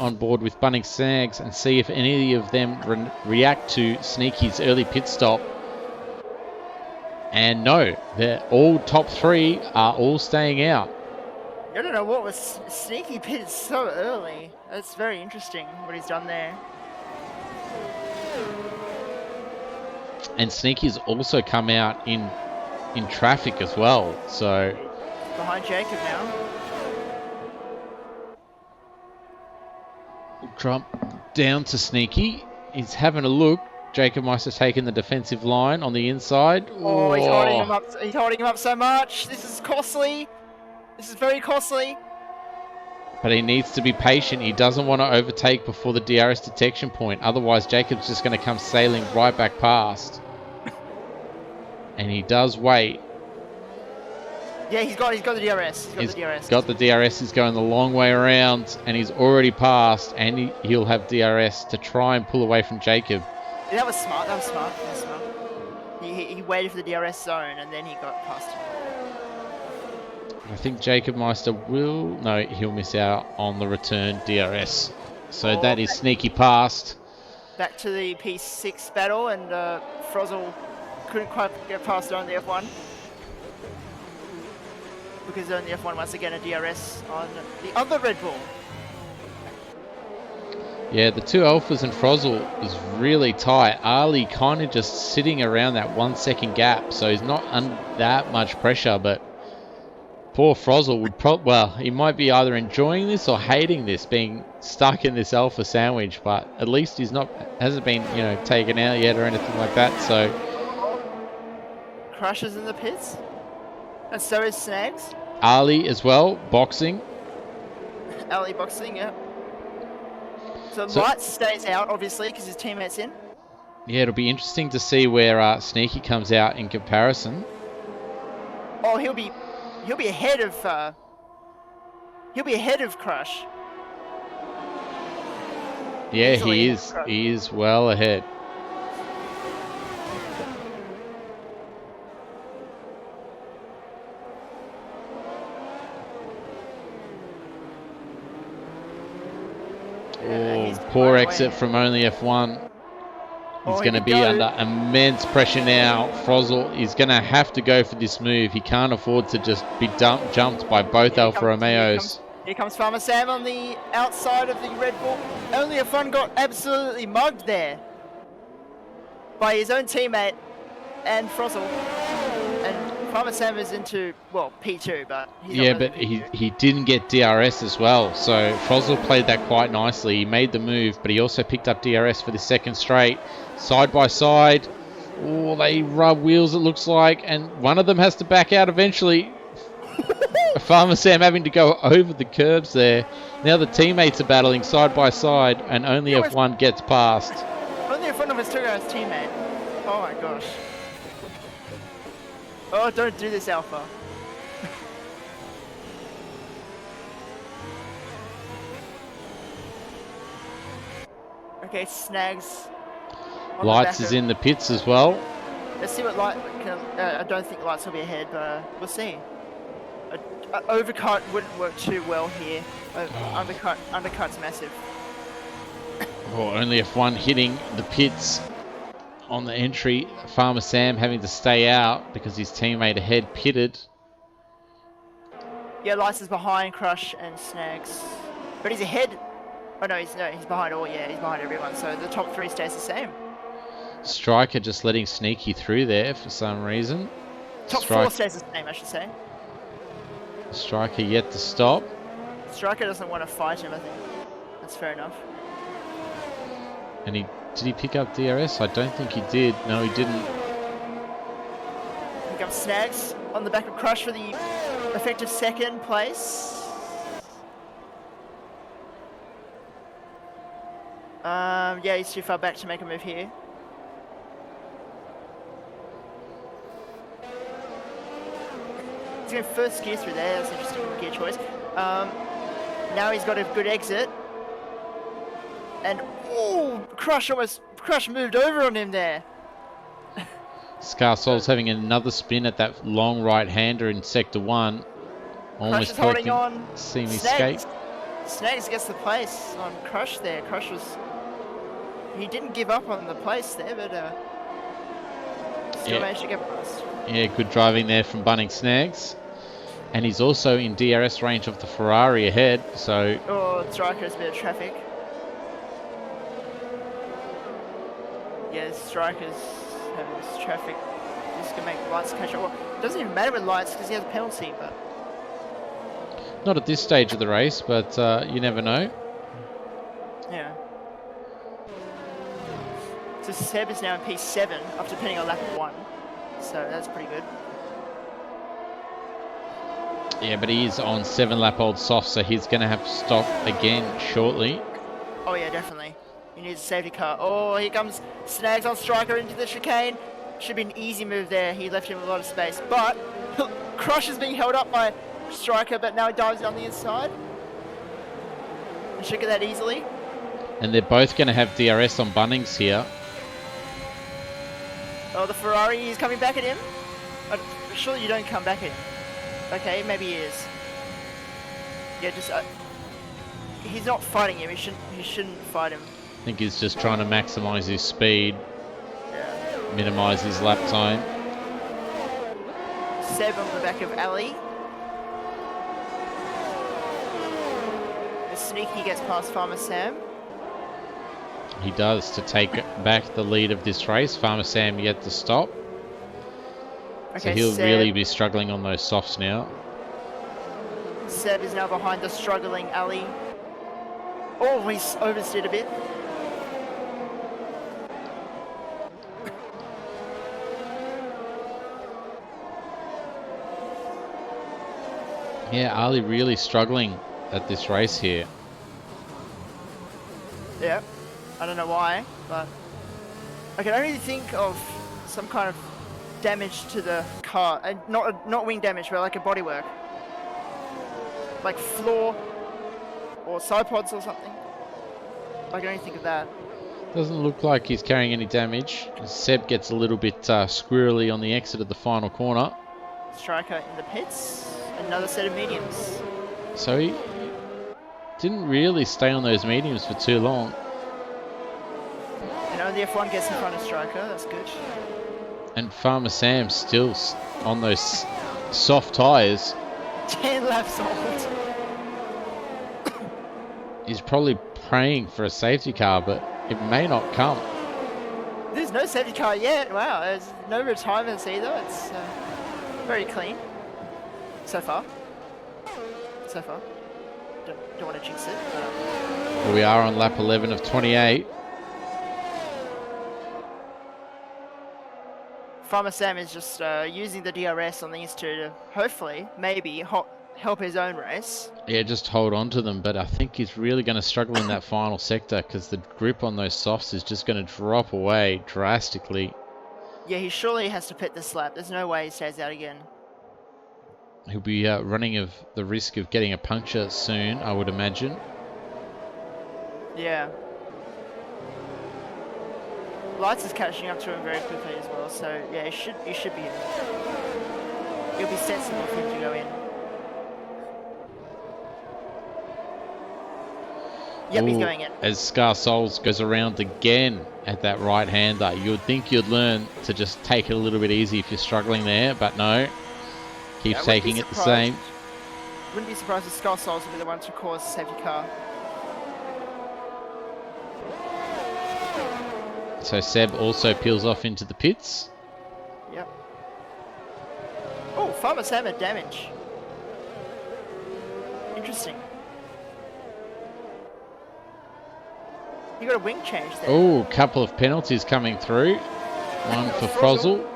on board with Bunning Sags, and see if any of them react to Sneaky's early pit stop. And no, they're all top 3 are all staying out. I don't know what was Sneaky pitted so early. That's very interesting what he's done there. And Sneaky's also come out in traffic as well. So behind Jacob now. Trump down to Sneaky. He's having a look. Jacob must have taken the defensive line on the inside. Oh, he's holding him up. He's holding him up so much. This is costly. This is very costly. But he needs to be patient. He doesn't want to overtake before the DRS detection point. Otherwise, Jacob's just going to come sailing right back past. And he does wait. Yeah, he's got the DRS. He's got the DRS. He's going the long way around, and he's already passed, and he'll have DRS to try and pull away from Jacob. Yeah, that was smart. That was smart. He waited for the DRS zone, and then he got past him. I think Jacob Meister he'll miss out on the return DRS. So that is Sneaky past. Back to the P6 battle, and Frozel couldn't quite get past it on the F1. because only F1 once again a DRS on the other Red Bull. Yeah, the two Alphas and Frozel was really tight. Ali kind of just sitting around that 1 second gap, so he's not under that much pressure, but poor Frozel would well, he might be either enjoying this or hating this, being stuck in this Alpha sandwich, but at least hasn't been, taken out yet or anything like that, so. Crushes in the pits. And so is Snags. Ali as well, boxing. Ali boxing, yeah. So Lights stays out, obviously, because his teammate's in. Yeah, it'll be interesting to see where Sneaky comes out in comparison. Oh, he'll be ahead of Crush. Yeah, Easily he is. He is well ahead. Poor exit from only F1. He's going to be under immense pressure now. Frozel is going to have to go for this move. He can't afford to just be jumped by both Alfa Romeos. Here comes Farmer Sam on the outside of the Red Bull. Only F1 got absolutely mugged there by his own teammate and Frozel. And Farmer Sam is into, well, P2, but he didn't get DRS as well. So Frozel played that quite nicely. He made the move, but he also picked up DRS for the second straight. Side by side. Oh, they rub wheels, it looks like, and one of them has to back out eventually. Farmer Sam having to go over the curbs there. Now the teammates are battling side by side, and only F1 gets past. Only F1 of us took out his teammate. Oh my gosh. Oh, don't do this, Alpha. Okay, Snags. Lights is in the pits as well. Let's see what I don't think Lights will be ahead, but we'll see. Overcut wouldn't work too well here. Undercut's massive. Oh, only F1 hitting the pits on the entry. Farmer Sam having to stay out because his teammate ahead pitted. Yeah, Lights is behind Crush and Snags, but he's ahead. Oh no, he's behind all. Yeah, he's behind everyone. So the top three stays the same. Striker just letting Sneaky through there for some reason. Top four stays the same, I should say. Striker yet to stop. Striker doesn't want to fight him, I think. That's fair enough. And did he pick up DRS? I don't think he did. No, he didn't. Pick up Snags on the back of Crush for the effective second place. Yeah, he's too far back to make a move here. He's going first gear through there. That's an interesting gear choice. Now he's got a good exit. And Crush moved over on him there. Scarsol's having another spin at that long right-hander in Sector 1. Almost Crush is holding on. Semi-escape. Snags gets the place on Crush there. He didn't give up on the place there, but still managed to get past. Yeah, good driving there from Bunning Snags. And he's also in DRS range of the Ferrari ahead, so... Oh, Striker's a bit of traffic. Yeah, Striker's having this traffic. This can make Lights catch up. Well, it doesn't even matter with Lights because he has a penalty, but... Not at this stage of the race, but you never know. Yeah. So Seb is now in P7 after pinning a lap of 1. So that's pretty good. Yeah, but he is on 7-lap-old soft, so he's going to have to stop again shortly. Oh yeah, definitely. He needs a safety car. Oh, here comes Snags on Striker into the chicane. Should be an easy move there. He left him a lot of space. But Crush is being held up by Striker, but now he dives down the inside. And should get that easily. And they're both going to have DRS on Bunnings here. Oh, the Ferrari is coming back at him. Surely you don't come back at him. Okay, maybe he is. Yeah, just he's not fighting him. He shouldn't fight him. I think he's just trying to maximize his speed, minimize his lap time. Seb on the back of Ali. Sneaky gets past Farmer Sam. He does to take back the lead of this race. Farmer Sam yet to stop. So Okay, he'll Seb, really be struggling on those softs now. Seb is now behind the struggling Ali. Oh, he's oversteered a bit. Yeah, Ali really struggling at this race here. Yeah, I don't know why, but I can only think of some kind of damage to the car, and not wing damage, but like a bodywork, like floor or side pods or something. I can only think of that. Doesn't look like he's carrying any damage. Seb gets a little bit squirrely on the exit of the final corner. Striker in the pits, another set of mediums. So he didn't really stay on those mediums for too long. And only F1 gets in front of Striker, that's good. And Farmer Sam still on those soft tyres. 10 laps old. He's probably praying for a safety car, but it may not come. There's no safety car yet, wow, there's no retirements either, it's very clean. So far. So far. Don't want to jinx it, but... We are on lap 11 of 28. Farmer Sam is just using the DRS on these two to hopefully, maybe, help his own race. Yeah, just hold on to them, but I think he's really going to struggle in that final sector because the grip on those softs is just going to drop away drastically. Yeah, he surely has to pit this lap. There's no way he stays out again. He'll be running of the risk of getting a puncture soon, I would imagine. Yeah. Lights is catching up to him very quickly as well, so yeah, he should be in. It'll be sensible for him to go in. Yep, he's going in. As Scar Souls goes around again at that right-hander, you would think you'd learn to just take it a little bit easy if you're struggling there, but no. Keeps taking it the same. Wouldn't be surprised if Scar Souls would be the one to cause a safety car. So Seb also peels off into the pits. Yep. Oh, Farmer Sam had damage. Interesting. You got a wing change there. Oh, a couple of penalties coming through. One for Frozzle.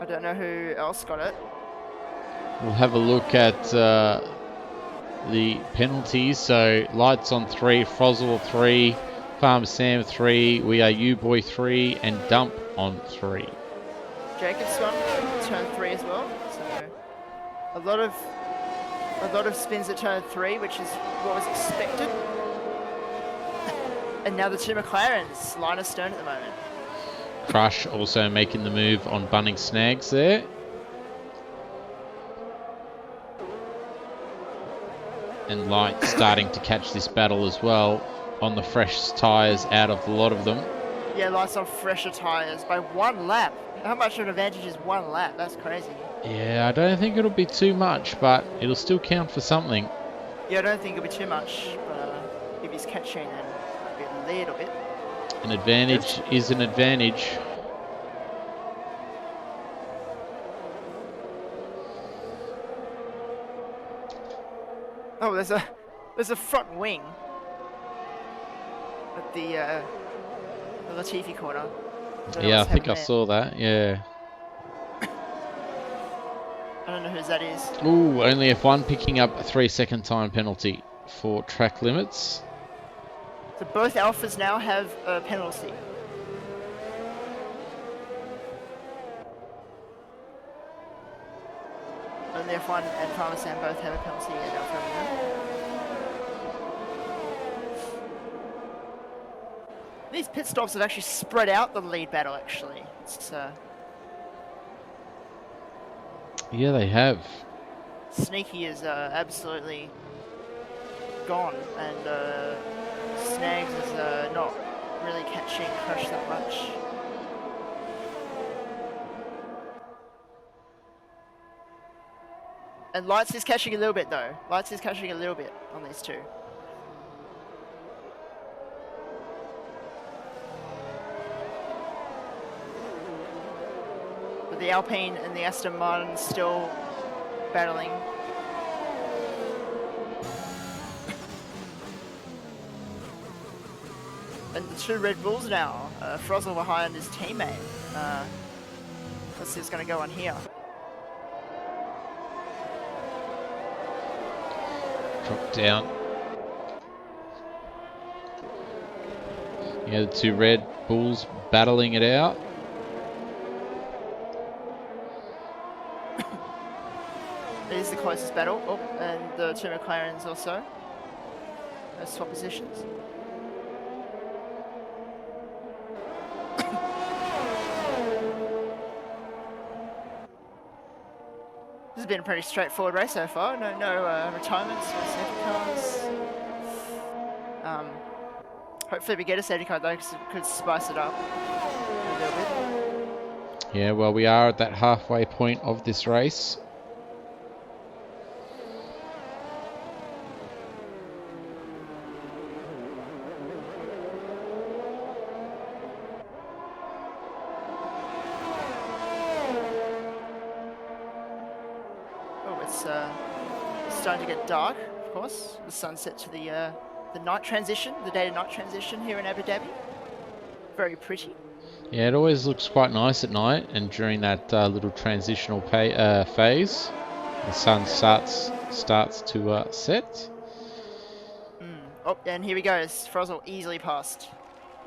I don't know who else got it. We'll have a look at the penalties. So Lights on 3, Frozzle 3, Farmer Sam 3, We Are You Boy 3, and Dump on 3. Jacob's gone turn 3 as well. So a lot of spins at turn 3, which is what was expected. And now the two McLarens line astern at the moment. Crush also making the move on Bunning Snags there. And Light starting to catch this battle as well on the fresh tyres out of a lot of them. Yeah, Light's on fresher tyres by 1 lap. How much of an advantage is 1 lap? That's crazy. Yeah, I don't think it'll be too much, but it'll still count for something. Yeah, I don't think it'll be too much, but if he's catching, then it'll be a little bit. An advantage is an advantage. Oh, there's a front wing at the Latifi corner. Yeah, I think I saw that. Yeah. I don't know whose that is. Ooh, only F1 picking up a 3-second time penalty for track limits. So both Alphas now have a penalty. Only F1 and Farmer Sam both have a penalty at Alpha. These pit stops have actually spread out the lead battle, actually. It's, Yeah, they have. Sneaky is absolutely gone, and Snags is not really catching Crush that much. And Lights is catching a little bit though. Lights is catching a little bit on these two. But the Alpine and the Aston Martin still battling. And the two Red Bulls now. Frozel behind his teammate. Let's see what's going to go on here. Drop down. Yeah, the two Red Bulls battling it out. It is the closest battle. Oh, and the two McLarens also. Those swap positions. This has been a pretty straightforward race so far. No retirements or safety cars. Hopefully we get a safety car though, because it could spice it up a little bit. Yeah, well, we are at that halfway point of this race. Oh, it's starting to get dark, of course. The sunset to the night transition, the day to night transition here in Abu Dhabi. Very pretty. Yeah, it always looks quite nice at night, and during that little transitional phase, the sun starts to set. Oh, and here he goes. Frozel easily passed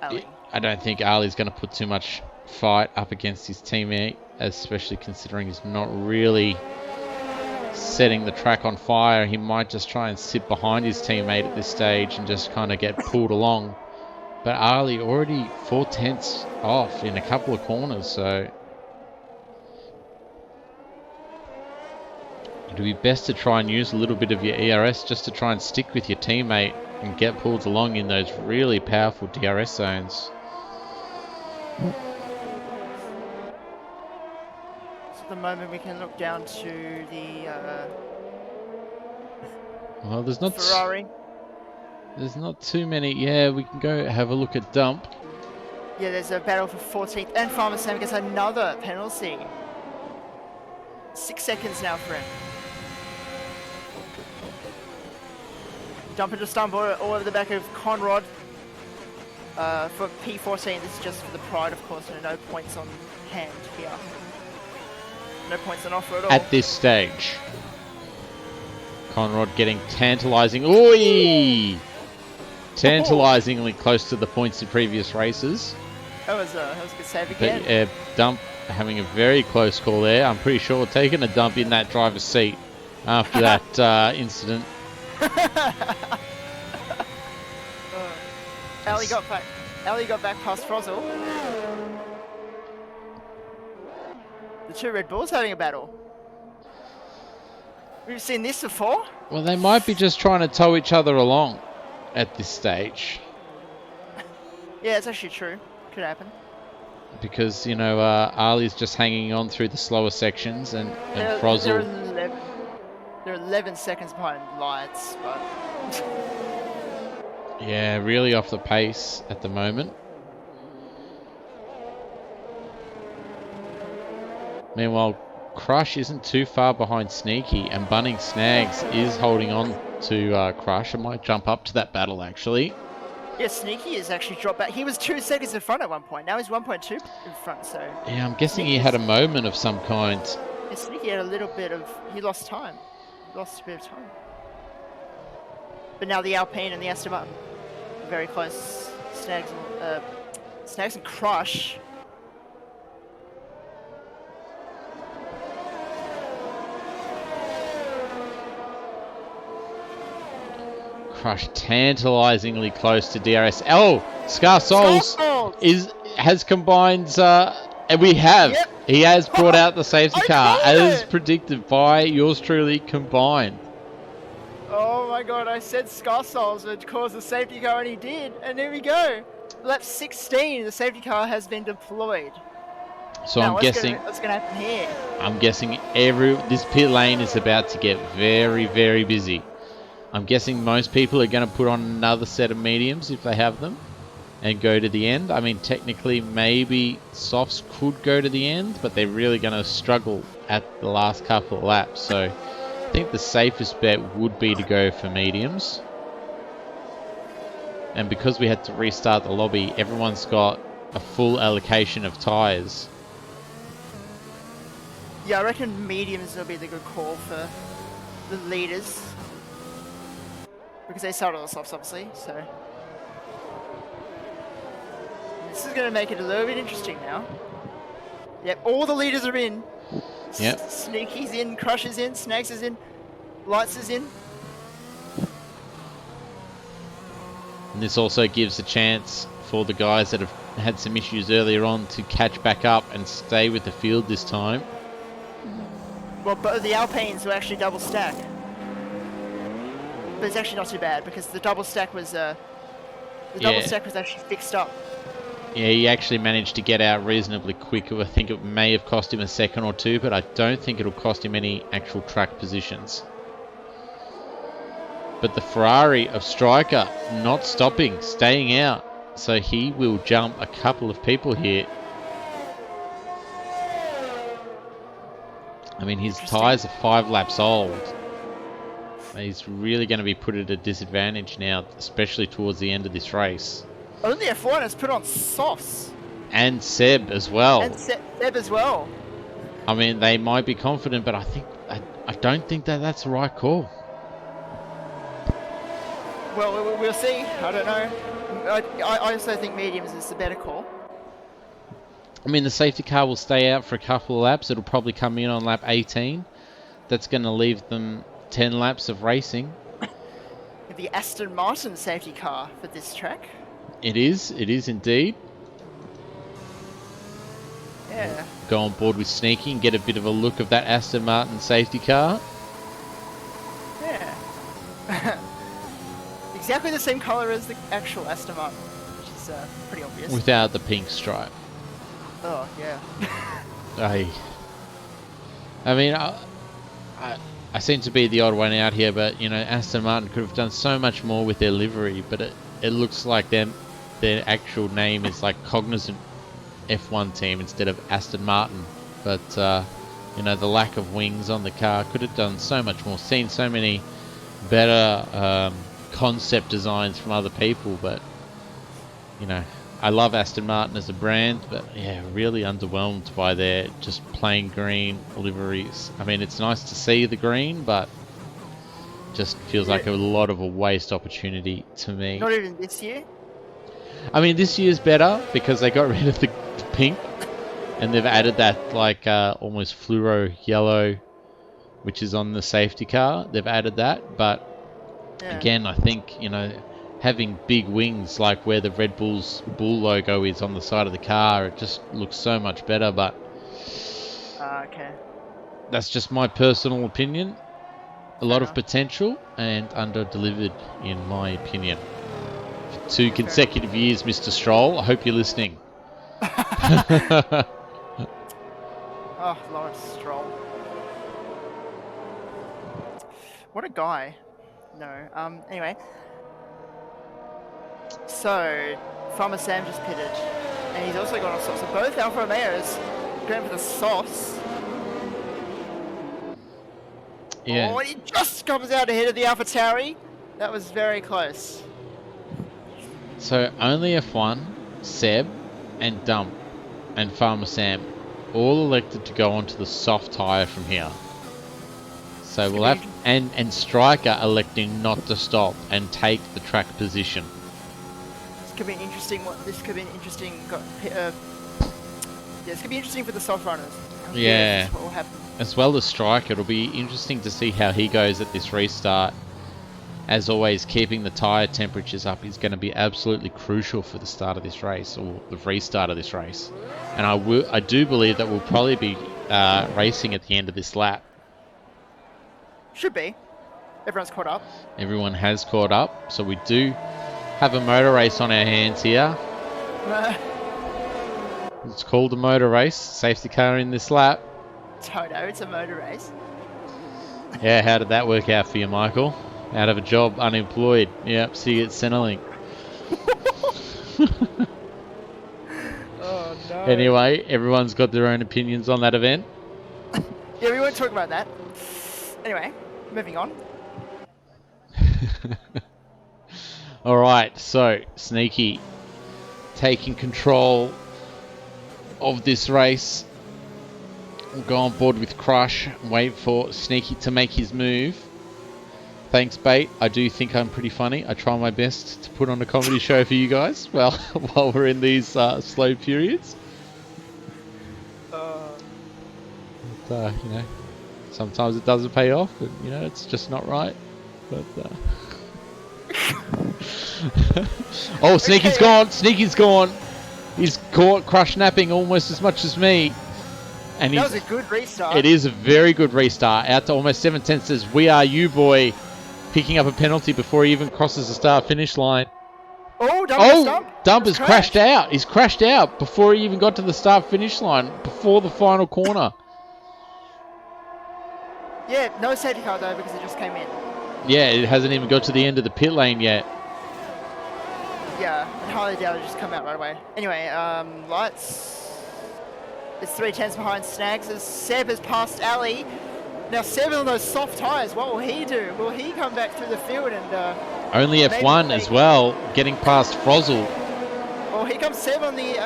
Ali. I don't think Ali's going to put too much fight up against his teammate, especially considering he's not really setting the track on fire. He might just try and sit behind his teammate at this stage and just kind of get pulled along. But Ali already 4/10 off in a couple of corners, so it'll be best to try and use a little bit of your ERS just to try and stick with your teammate and get pulled along in those really powerful DRS zones. So at the moment we can look down to the Well, there's not Ferrari. There's not too many. Yeah, we can go have a look at dump. Yeah, there's a battle for 14th, and Farmer Sam gets another penalty. 6 seconds now for him. Dump into Stumble all over the back of Conrad. For P14, this is just for the pride, of course, and no points on hand here. No points on offer at all. At this stage. Conrad getting tantalizing. Oi! Tantalizingly close to the points in previous races. That was a good save again. But Dump having a very close call there. I'm pretty sure taking a dump in that driver's seat after that incident. Ali got back past Frozel. The two Red Bulls having a battle. We've seen this before. Well, they might be just trying to tow each other along at this stage. Yeah, it's actually true. Could happen. Because, you know, Ali's just hanging on through the slower sections and Frozel... They're 11 seconds behind Lights, but... yeah, really off the pace at the moment. Meanwhile, Crush isn't too far behind Sneaky, and Bunning Snags is holding on to Crush. I might jump up to that battle, actually. Yeah, Sneaky has actually dropped back. He was 2 seconds in front at one point. Now he's 1.2 in front, so... yeah, I'm guessing he had a moment of some kind. Yeah, Sneaky had a little bit of... He lost time. He lost a bit of time. But now the Alpine and the Aston Martin are very close. Snags and Crush... Crush tantalizingly close to DRS. Oh, Scar Souls has combined, and we have. Yep. He has brought out the safety car as predicted by yours truly combined. Oh my god, I said Scar Souls would cause the safety car and he did. And here we go. Lap 16, the safety car has been deployed. So now, I'm what's guessing gonna happen here? this pit lane is about to get very, very busy. I'm guessing most people are going to put on another set of mediums if they have them and go to the end. I mean, technically, maybe softs could go to the end, but they're really going to struggle at the last couple of laps. So I think the safest bet would be to go for mediums. And because we had to restart the lobby, everyone's got a full allocation of tyres. Yeah, I reckon mediums will be the good call for the leaders. Because they started on the softs, obviously, so... This is going to make it a little bit interesting now. Yep, all the leaders are in. Yep. Sneaky's in, Crush is in, Snakes is in, Lights is in. And this also gives a chance for the guys that have had some issues earlier on to catch back up and stay with the field this time. Well, but the Alpines were actually double stack. But it's actually not too bad because the double stack was double stack was actually fixed up. Yeah, he actually managed to get out reasonably quick. I think it may have cost him a second or two, but I don't think it'll cost him any actual track positions. But the Ferrari of Striker not stopping, staying out. So he will jump a couple of people here. I mean, his tyres are 5 laps old. He's really going to be put at a disadvantage now, especially towards the end of this race. Only F1 has put on softs. And Seb as well. And Seb as well. I mean, they might be confident, but I don't think that's the right call. Well, we'll see. I don't know. I also think mediums is the better call. I mean, the safety car will stay out for a couple of laps. It'll probably come in on lap 18. That's going to leave them 10 laps of racing. The Aston Martin safety car for this track. It is indeed. Yeah. Go on board with Sneaky and get a bit of a look of that Aston Martin safety car. Yeah. Exactly the same colour as the actual Aston Martin, which is pretty obvious. Without the pink stripe. Oh, yeah. I mean, I seem to be the odd one out here, but, you know, Aston Martin could have done so much more with their livery, but it looks like their actual name is like Cognizant F1 team instead of Aston Martin. But, you know, the lack of wings on the car could have done so much more. Seen so many better concept designs from other people, but, you know, I love Aston Martin as a brand, but yeah, really underwhelmed by their just plain green liveries. I mean, it's nice to see the green, but just feels like a lot of a waste opportunity to me. Not even this year? I mean, this year's better because they got rid of the pink and they've added that like almost fluoro yellow, which is on the safety car. They've added that, but again, I think, you know, having big wings like where the Red Bull's bull logo is on the side of the car, it just looks so much better, but okay. That's just my personal opinion. A lot of potential and under-delivered in my opinion. For 2 consecutive years, Mr. Stroll, I hope you're listening. Oh, Lawrence Stroll. What a guy. No, anyway. So, Farmer Sam just pitted. And he's also gone on softs. So both Alfa Romeos going for the softs. Yeah. Oh, and he just comes out ahead of the Alpha Tauri. That was very close. So only F1, Seb, and Dump, and Farmer Sam all elected to go onto the soft tyre from here. So we'll have and Striker electing not to stop and take the track position. This could be an interesting one. This could be an interesting. Yeah, this could be interesting for the soft runners. Yeah. What will happen. As well as Striker, it'll be interesting to see how he goes at this restart. As always, keeping the tyre temperatures up is going to be absolutely crucial for the start of this race, or the restart of this race. And I do believe that we'll probably be racing at the end of this lap. Should be. Everyone's caught up. Everyone has caught up, so we do have a motor race on our hands here. It's called a motor race. Safety car in this lap. Toto, it's a motor race. Yeah, how did that work out for you, Michael? Out of a job, unemployed. Yep, see you at Centrelink. Oh no. Anyway, everyone's got their own opinions on that event. Yeah, we won't talk about that. Anyway, moving on. All right, so Sneaky taking control of this race. We'll go on board with Crush and wait for Sneaky to make his move. Thanks, Bait. I do think I'm pretty funny. I try my best to put on a comedy show for you guys while we're in these slow periods. But, you know, sometimes it doesn't pay off, and you know it's just not right. But oh, Sneaky's gone! Sneaky's gone! He's caught Crush napping almost as much as me. And that was a good restart. It is a very good restart. Out to almost 7/10 says, "We are you, boy." Picking up a penalty before he even crosses the start-finish line. Oh, Dump has crashed out. He's crashed out before he even got to the start-finish line, before the final corner. Yeah, no safety car though because it just came in. Yeah, it hasn't even got to the end of the pit lane yet. Yeah, and highly doubt it'll just come out right away. Anyway, lights. It's 3/10 behind Snags as Seb has passed Ali. Now Seb on those soft tyres, what will he do? Will he come back through the field and... Only F1 as well, getting past Frozzle. Well, here comes Seb on the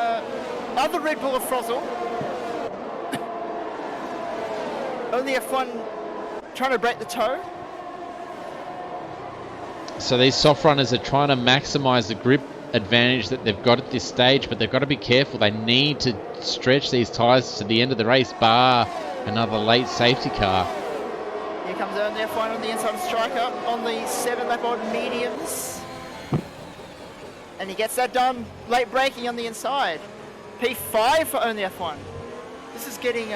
other Red Bull of Frozzle. Only F1 trying to break the toe. So these soft runners are trying to maximise the grip advantage that they've got at this stage, but they've got to be careful. They need to stretch these tyres to the end of the race, bar another late safety car. Here comes only F1 on the inside of Striker on the 7 lap odd mediums. And he gets that done. Late braking on the inside. P5 for only F1. This is getting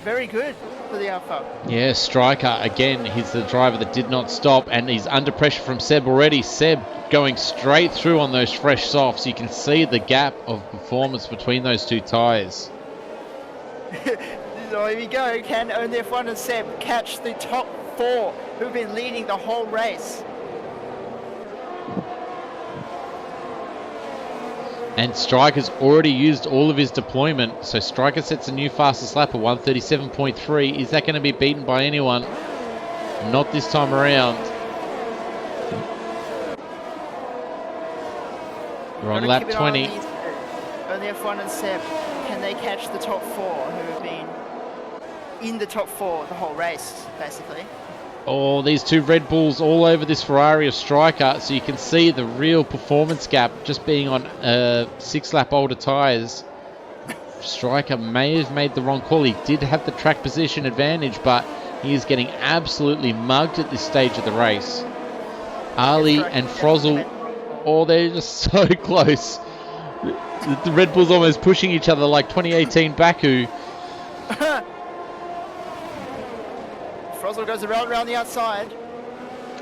very good for the Alpha. Yeah, Striker, again, he's the driver that did not stop, and he's under pressure from Seb already. Seb going straight through on those fresh softs. You can see the gap of performance between those two tyres. So here we go. Can only F1 and Seb catch the top 4 who've been leading the whole race? And Striker's already used all of his deployment, so Striker sets a new fastest lap of 1:37.3. Is that going to be beaten by anyone? Not this time around. We're on lap 20. Only F1 and Seb, can they catch the top 4 who have been in the top 4 the whole race, basically? Oh, these two Red Bulls all over this Ferrari of Striker, so you can see the real performance gap just being on 6 lap older tyres. Striker may have made the wrong call. He did have the track position advantage, but he is getting absolutely mugged at this stage of the race. Ali and Frozzle, oh, they're just so close. The Red Bulls almost pushing each other like 2018 Baku. Frozzle goes around the outside.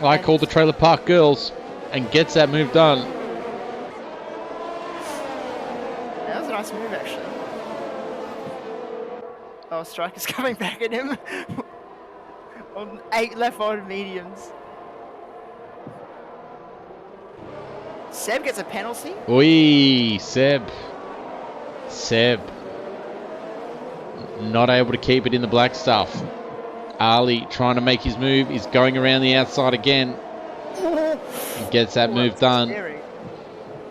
I call the Trailer Park Girls and gets that move done. That was a nice move, actually. Oh, Striker's coming back at him. On 8 left on mediums. Seb gets a penalty. Oi, Seb. Not able to keep it in the black stuff. Ali trying to make his move. He's going around the outside again. He gets that move done. Scary.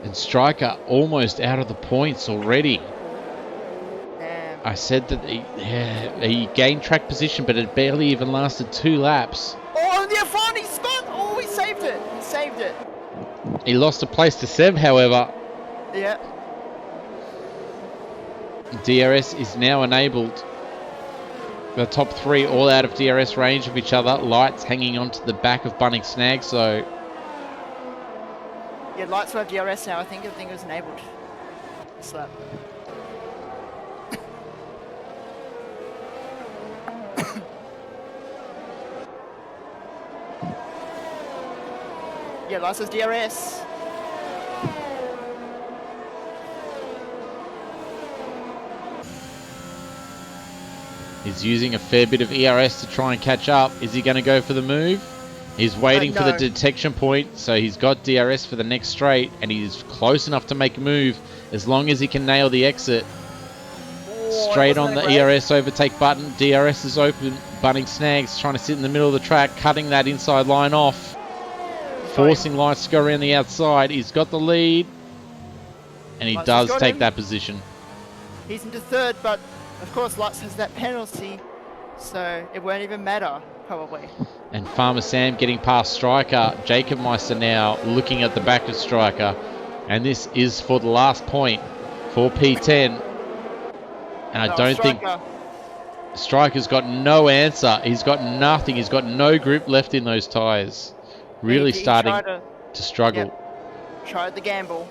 And Striker almost out of the points already. Damn. I said that he gained track position, but it barely even lasted 2 laps. Oh, the F1, he's got. Oh, he saved it. He saved it. He lost a place to Seb, however. Yeah. DRS is now enabled. The top 3 all out of DRS range of each other. Lights hanging onto the back of Bunning Snag, so... Yeah, lights will have DRS now. I think everything was enabled. This lap. Yeah, lights has DRS. He's using a fair bit of ERS to try and catch up. Is he going to go for the move? He's waiting for the No. detection point, so he's got DRS for the next straight, and he's close enough to make a move as long as he can nail the exit. Straight on the ERS overtake button. DRS is open. Bunning snags, trying to sit in the middle of the track, cutting that inside line off. Forcing Lights to go around the outside. He's got the lead, and he does take that position. He's into third, but of course Lights has that penalty, so it won't even matter, probably. And Farmer Sam getting past Striker. Jacob Meister now looking at the back of Striker. And this is for the last point for P10. And I don't think Striker's got no answer. He's got nothing. He's got no grip left in those tyres. Really starting to struggle. Yep. Tried the gamble.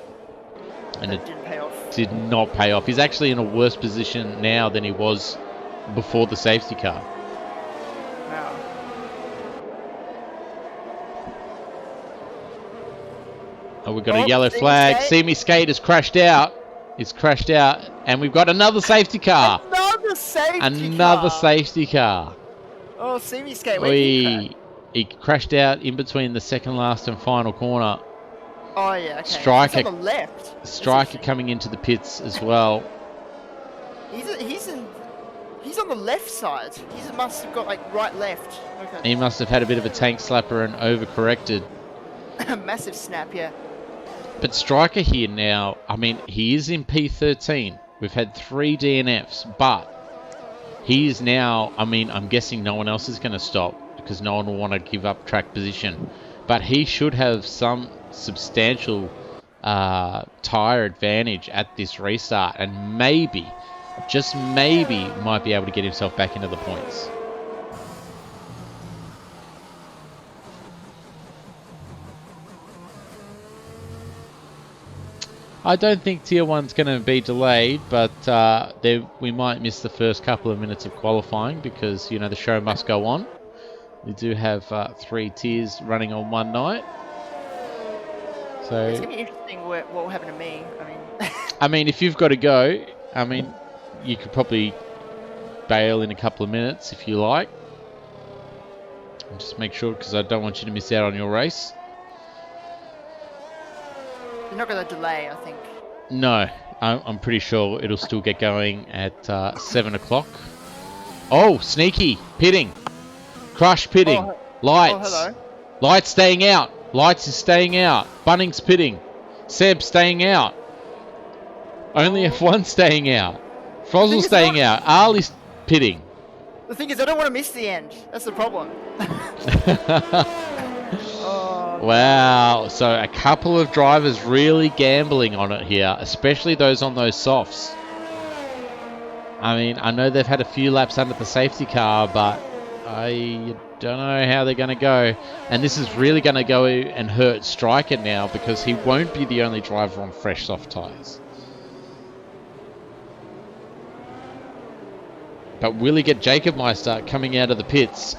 And it didn't pay off. Did not pay off. He's actually in a worse position now than he was before the safety car. Wow. Oh, we've got a yellow flag. Semi Skate has crashed out. He's crashed out. And we've got another safety car. Another safety car. Oh, Semi Skate. Where did he crash? He crashed out in between the second last and final corner. Oh, yeah, okay. Striker, he's on the left. Striker coming into the pits as well. He's on the left side. He must have got like right, left. Okay. He must have had a bit of a tank slapper and overcorrected. Massive snap, yeah. But Striker here now, I mean, he is in P13. We've had 3 DNFs, but he is now, I mean, I'm guessing no one else is going to stop because no one will want to give up track position. But he should have some substantial tyre advantage at this restart, and maybe, just maybe, might be able to get himself back into the points. I don't think Tier 1's going to be delayed, but we might miss the first couple of minutes of qualifying because, you know, the show must go on. We do have 3 tiers running on one night. So it's going to be interesting what will happen to me. I mean, if you've got to go, I mean, you could probably bail in a couple of minutes if you like. And just make sure, because I don't want you to miss out on your race. You're not going to delay, I think. No, I'm pretty sure it'll still get going at 7 o'clock. Oh, sneaky. Pitting. Crush pitting. Oh, Lights. Oh, hello. Lights staying out. Lights is staying out. Bunning's pitting. Seb staying out. Only F1 staying out. Frozzle staying out. Arlie's pitting. The thing is, I don't want to miss the end. That's the problem. Oh, wow. So a couple of drivers really gambling on it here, especially those on those softs. I mean, I know they've had a few laps under the safety car, but I don't know how they're going to go. And this is really going to go and hurt Striker now because he won't be the only driver on fresh soft tyres. But will he get Jacob Meister coming out of the pits?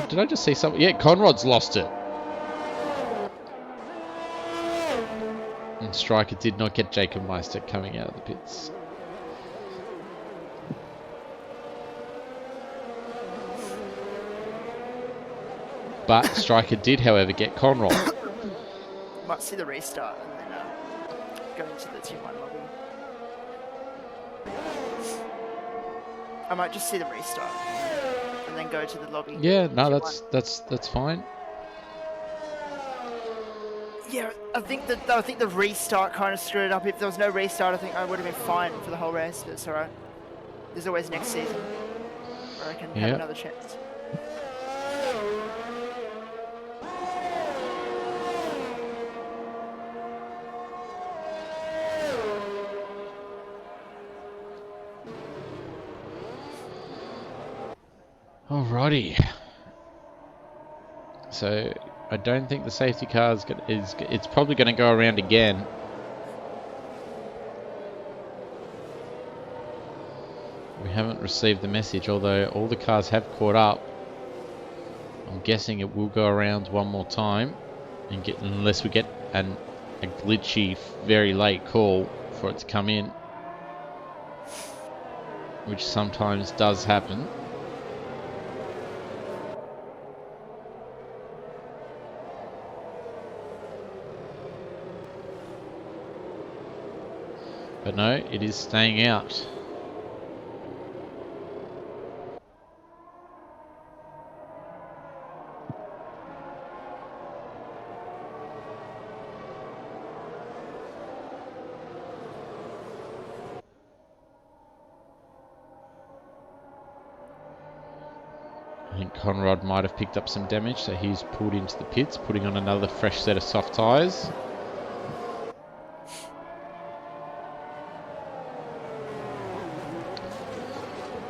Did I just see something? Yeah, Conrod's lost it. And Striker did not get Jacob Meister coming out of the pits. But Striker did, however, get Conrod. Might see the restart and then go into the Tier 1 lobby. I might just see the restart and then go to the lobby. Yeah, no, that's fine. Yeah, I think the restart kind of screwed it up. If there was no restart, I think I would have been fine for the whole race. But it's alright. There's always next season where I can have another chance. Alrighty. So I don't think the safety car it's probably going to go around again. We haven't received the message, although all the cars have caught up. I'm guessing it will go around one more time, and unless we get a glitchy, very late call for it to come in. which sometimes does happen. But no, it is staying out. I think Conrad might have picked up some damage, so he's pulled into the pits, putting on another fresh set of soft tyres.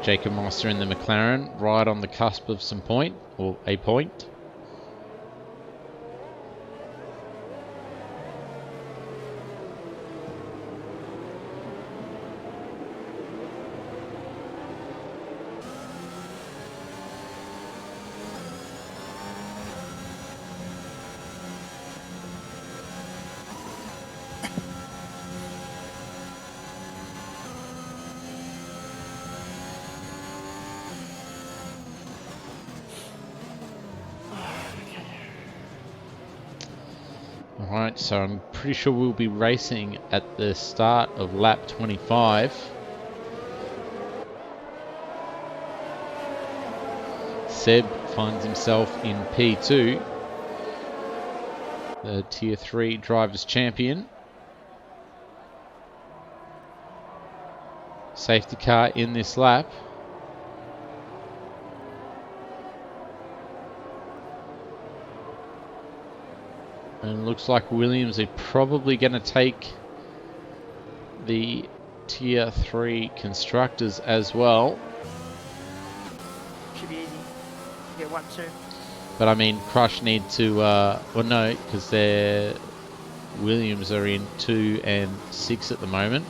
Jacob Meister in the McLaren, right on the cusp of some point, or a point. Alright, so I'm pretty sure we'll be racing at the start of lap 25. Seb finds himself in P2, the Tier 3 Drivers' Champion. Safety car in this lap. And looks like Williams are probably going to take the Tier 3 Constructors as well. Should be easy. Get 1-2. But I mean, Crush need to, well no, because they're Williams are in 2 and 6 at the moment.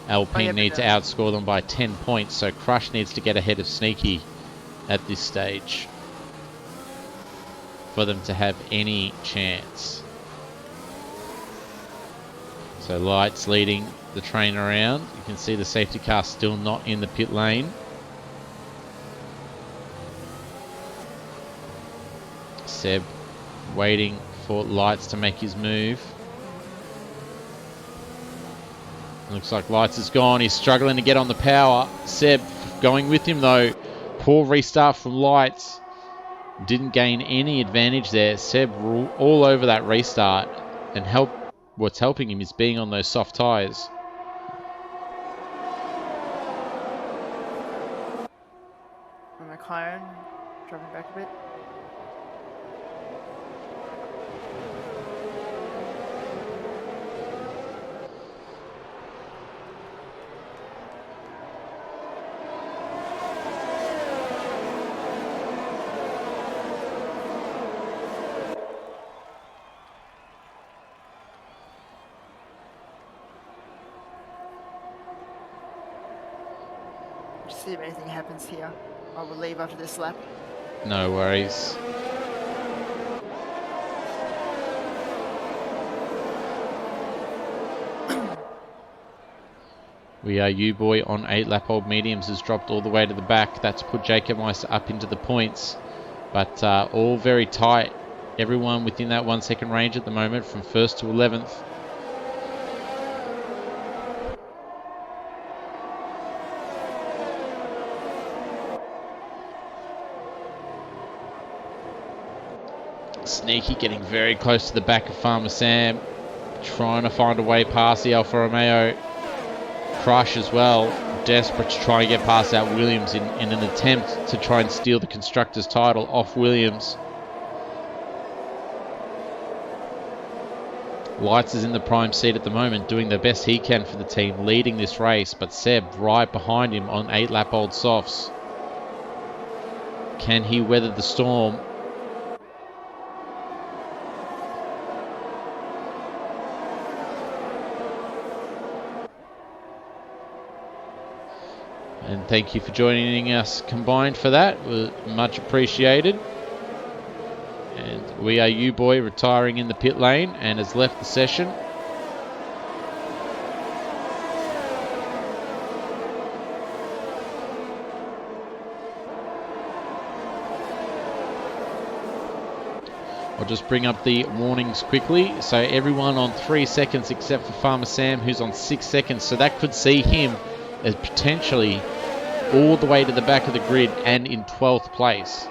Alpine need to outscore them by 10 points, so Crush needs to get ahead of Sneaky at this stage for them to have any chance. So Lights leading the train around. You can see the safety car still not in the pit lane. Seb waiting for Lights to make his move. Looks like Lights is gone. He's struggling to get on the power. Seb going with him though. Poor restart from Lights. Didn't gain any advantage there. Seb all over that restart, and what's helping him is being on those soft tyres. McLaren dropping back a bit. See if anything happens here. I will leave after this lap. No worries. We are U-Boy on 8-lap-old mediums has dropped all the way to the back. That's put Jacob Meister up into the points. But all very tight. Everyone within that 1 second range at the moment from 1st to 11th. Sneaky getting very close to the back of Farmer Sam. Trying to find a way past the Alfa Romeo. Crush as well. Desperate to try and get past that Williams in an attempt to try and steal the Constructors' title off Williams. Lights is in the prime seat at the moment, doing the best he can for the team, leading this race. But Seb right behind him on 8-lap-old softs. Can he weather the storm? And thank you for joining us combined for that. Much appreciated. And we are U-Boy retiring in the pit lane and has left the session. I'll just bring up the warnings quickly. So everyone on 3 seconds except for Farmer Sam, who's on 6 seconds. So that could see him as potentially all the way to the back of the grid and in 12th place.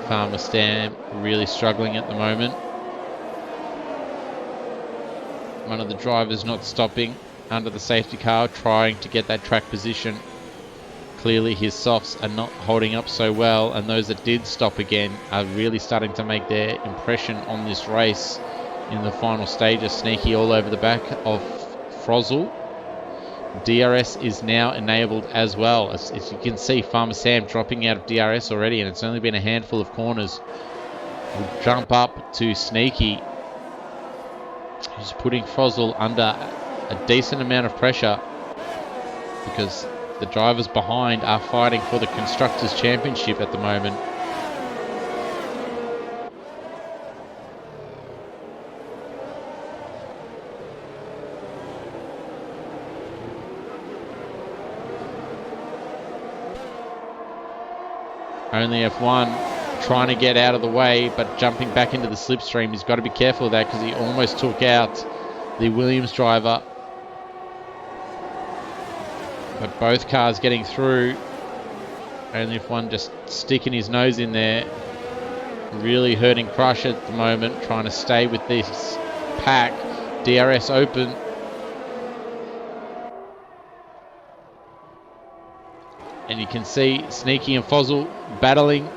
Farmer Sam really struggling at the moment. One of the drivers not stopping under the safety car, trying to get that track position. Clearly his softs are not holding up so well, and those that did stop again are really starting to make their impression on this race in the final stages. Sneaky all over the back of Frozzle. DRS is now enabled as well. As you can see, Farmer Sam dropping out of DRS already, and it's only been a handful of corners. We'll jump up to Sneaky, who's putting Frozzle under a decent amount of pressure because the drivers behind are fighting for the Constructors' Championship at the moment. Only F1 trying to get out of the way, but jumping back into the slipstream. He's got to be careful of that because he almost took out the Williams driver. But both cars getting through. Only F1 just sticking his nose in there. Really hurting Crush at the moment, trying to stay with this pack. DRS open. And you can see Sneaky and Frozzle battling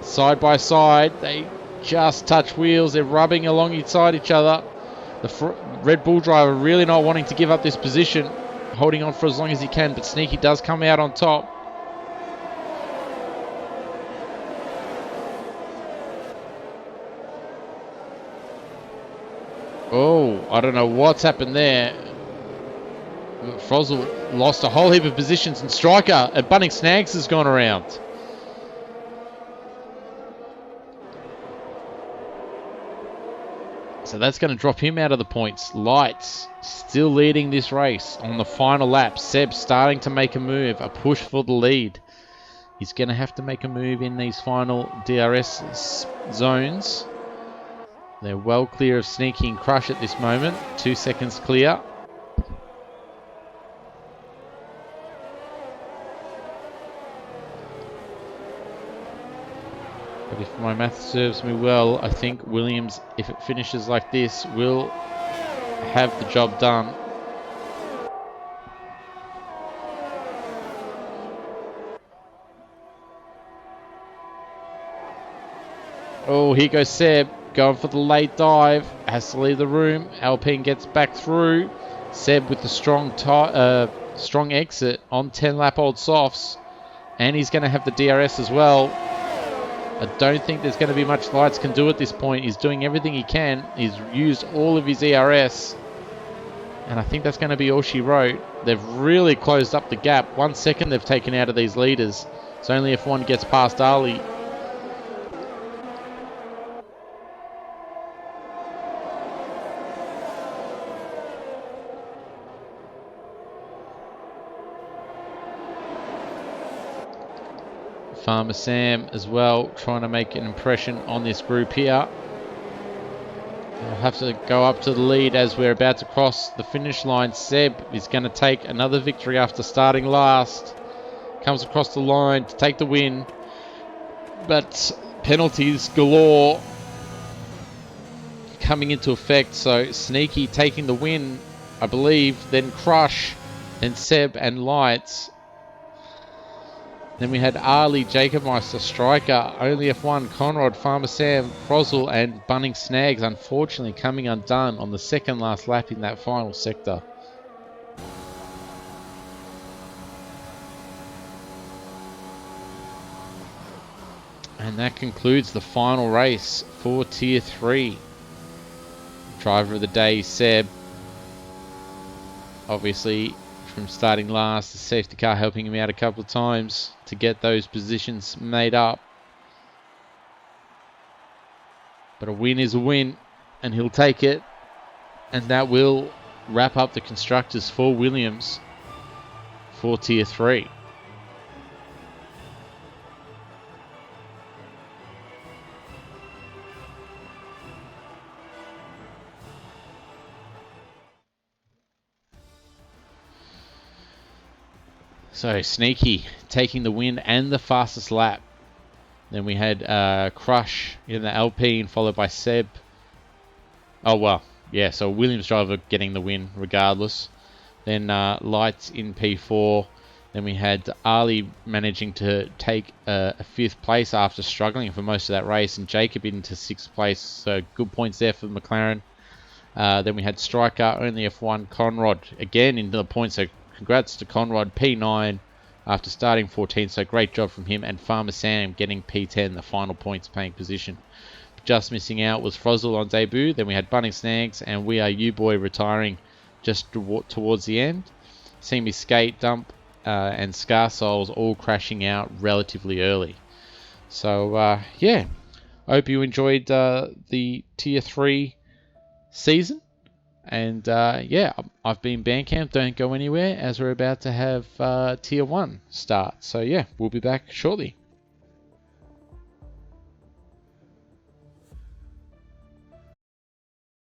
side by side. They just touch wheels. They're rubbing alongside each other. The Red Bull driver really not wanting to give up this position, holding on for as long as he can, but Sneaky does come out on top. Oh, I don't know what's happened there. Frozzle lost a whole heap of positions, and Striker and Bunning Snags has gone around. So that's going to drop him out of the points. Lights still leading this race on the final lap. Seb starting to make a move, a push for the lead. He's going to have to make a move in these final DRS zones. They're well clear of Sneaky and Crush at this moment. 2 seconds clear. But if my math serves me well, I think Williams, if it finishes like this, will have the job done. Oh, here goes Seb, going for the late dive. Has to leave the room. Alpine gets back through. Seb with the strong exit on 10-lap-old softs. And he's going to have the DRS as well. I don't think there's going to be much Lights can do at this point. He's doing everything he can. He's used all of his ERS. And I think that's going to be all she wrote. They've really closed up the gap. 1 second they've taken out of these leaders. It's only if one gets past Ali. Farmer Sam as well, trying to make an impression on this group here. We'll have to go up to the lead as we're about to cross the finish line. Seb is going to take another victory after starting last. Comes across the line to take the win. But penalties galore coming into effect. So Sneaky taking the win, I believe. Then Crush, then Seb and Lights. Then we had Ali, Jacobmeister, Striker, Only F1, Conrad, Farmer Sam, Frozzle and Bunning Snags, unfortunately coming undone on the second last lap in that final sector. And that concludes the final race for Tier 3. Driver of the day, Seb. Obviously from starting last. The safety car helping him out a couple of times to get those positions made up. But a win is a win, and he'll take it. And that will wrap up the constructors for Williams for Tier 3. So Sneaky taking the win and the fastest lap. Then we had Crush in the Alpine, followed by Seb. Oh, well, yeah, so Williams driver getting the win regardless. Then Lights in P4. Then we had Ali managing to take a 5th place after struggling for most of that race, and Jacob into 6th place. So good points there for McLaren. Then we had Striker, only F1, Conrad again into the points. So congrats to Conrad, P9 after starting 14th. So great job from him. And Farmer Sam getting P10, the final points paying position. Just missing out was Frozzle on debut. Then we had Bunning Snags and We Are You Boy retiring just towards the end. Simi Skate, Dump, and Scar Souls all crashing out relatively early. So, yeah, I hope you enjoyed the Tier 3 season. And, yeah, I've been Bandcamp. Don't go anywhere as we're about to have Tier 1 start. So, yeah, we'll be back shortly.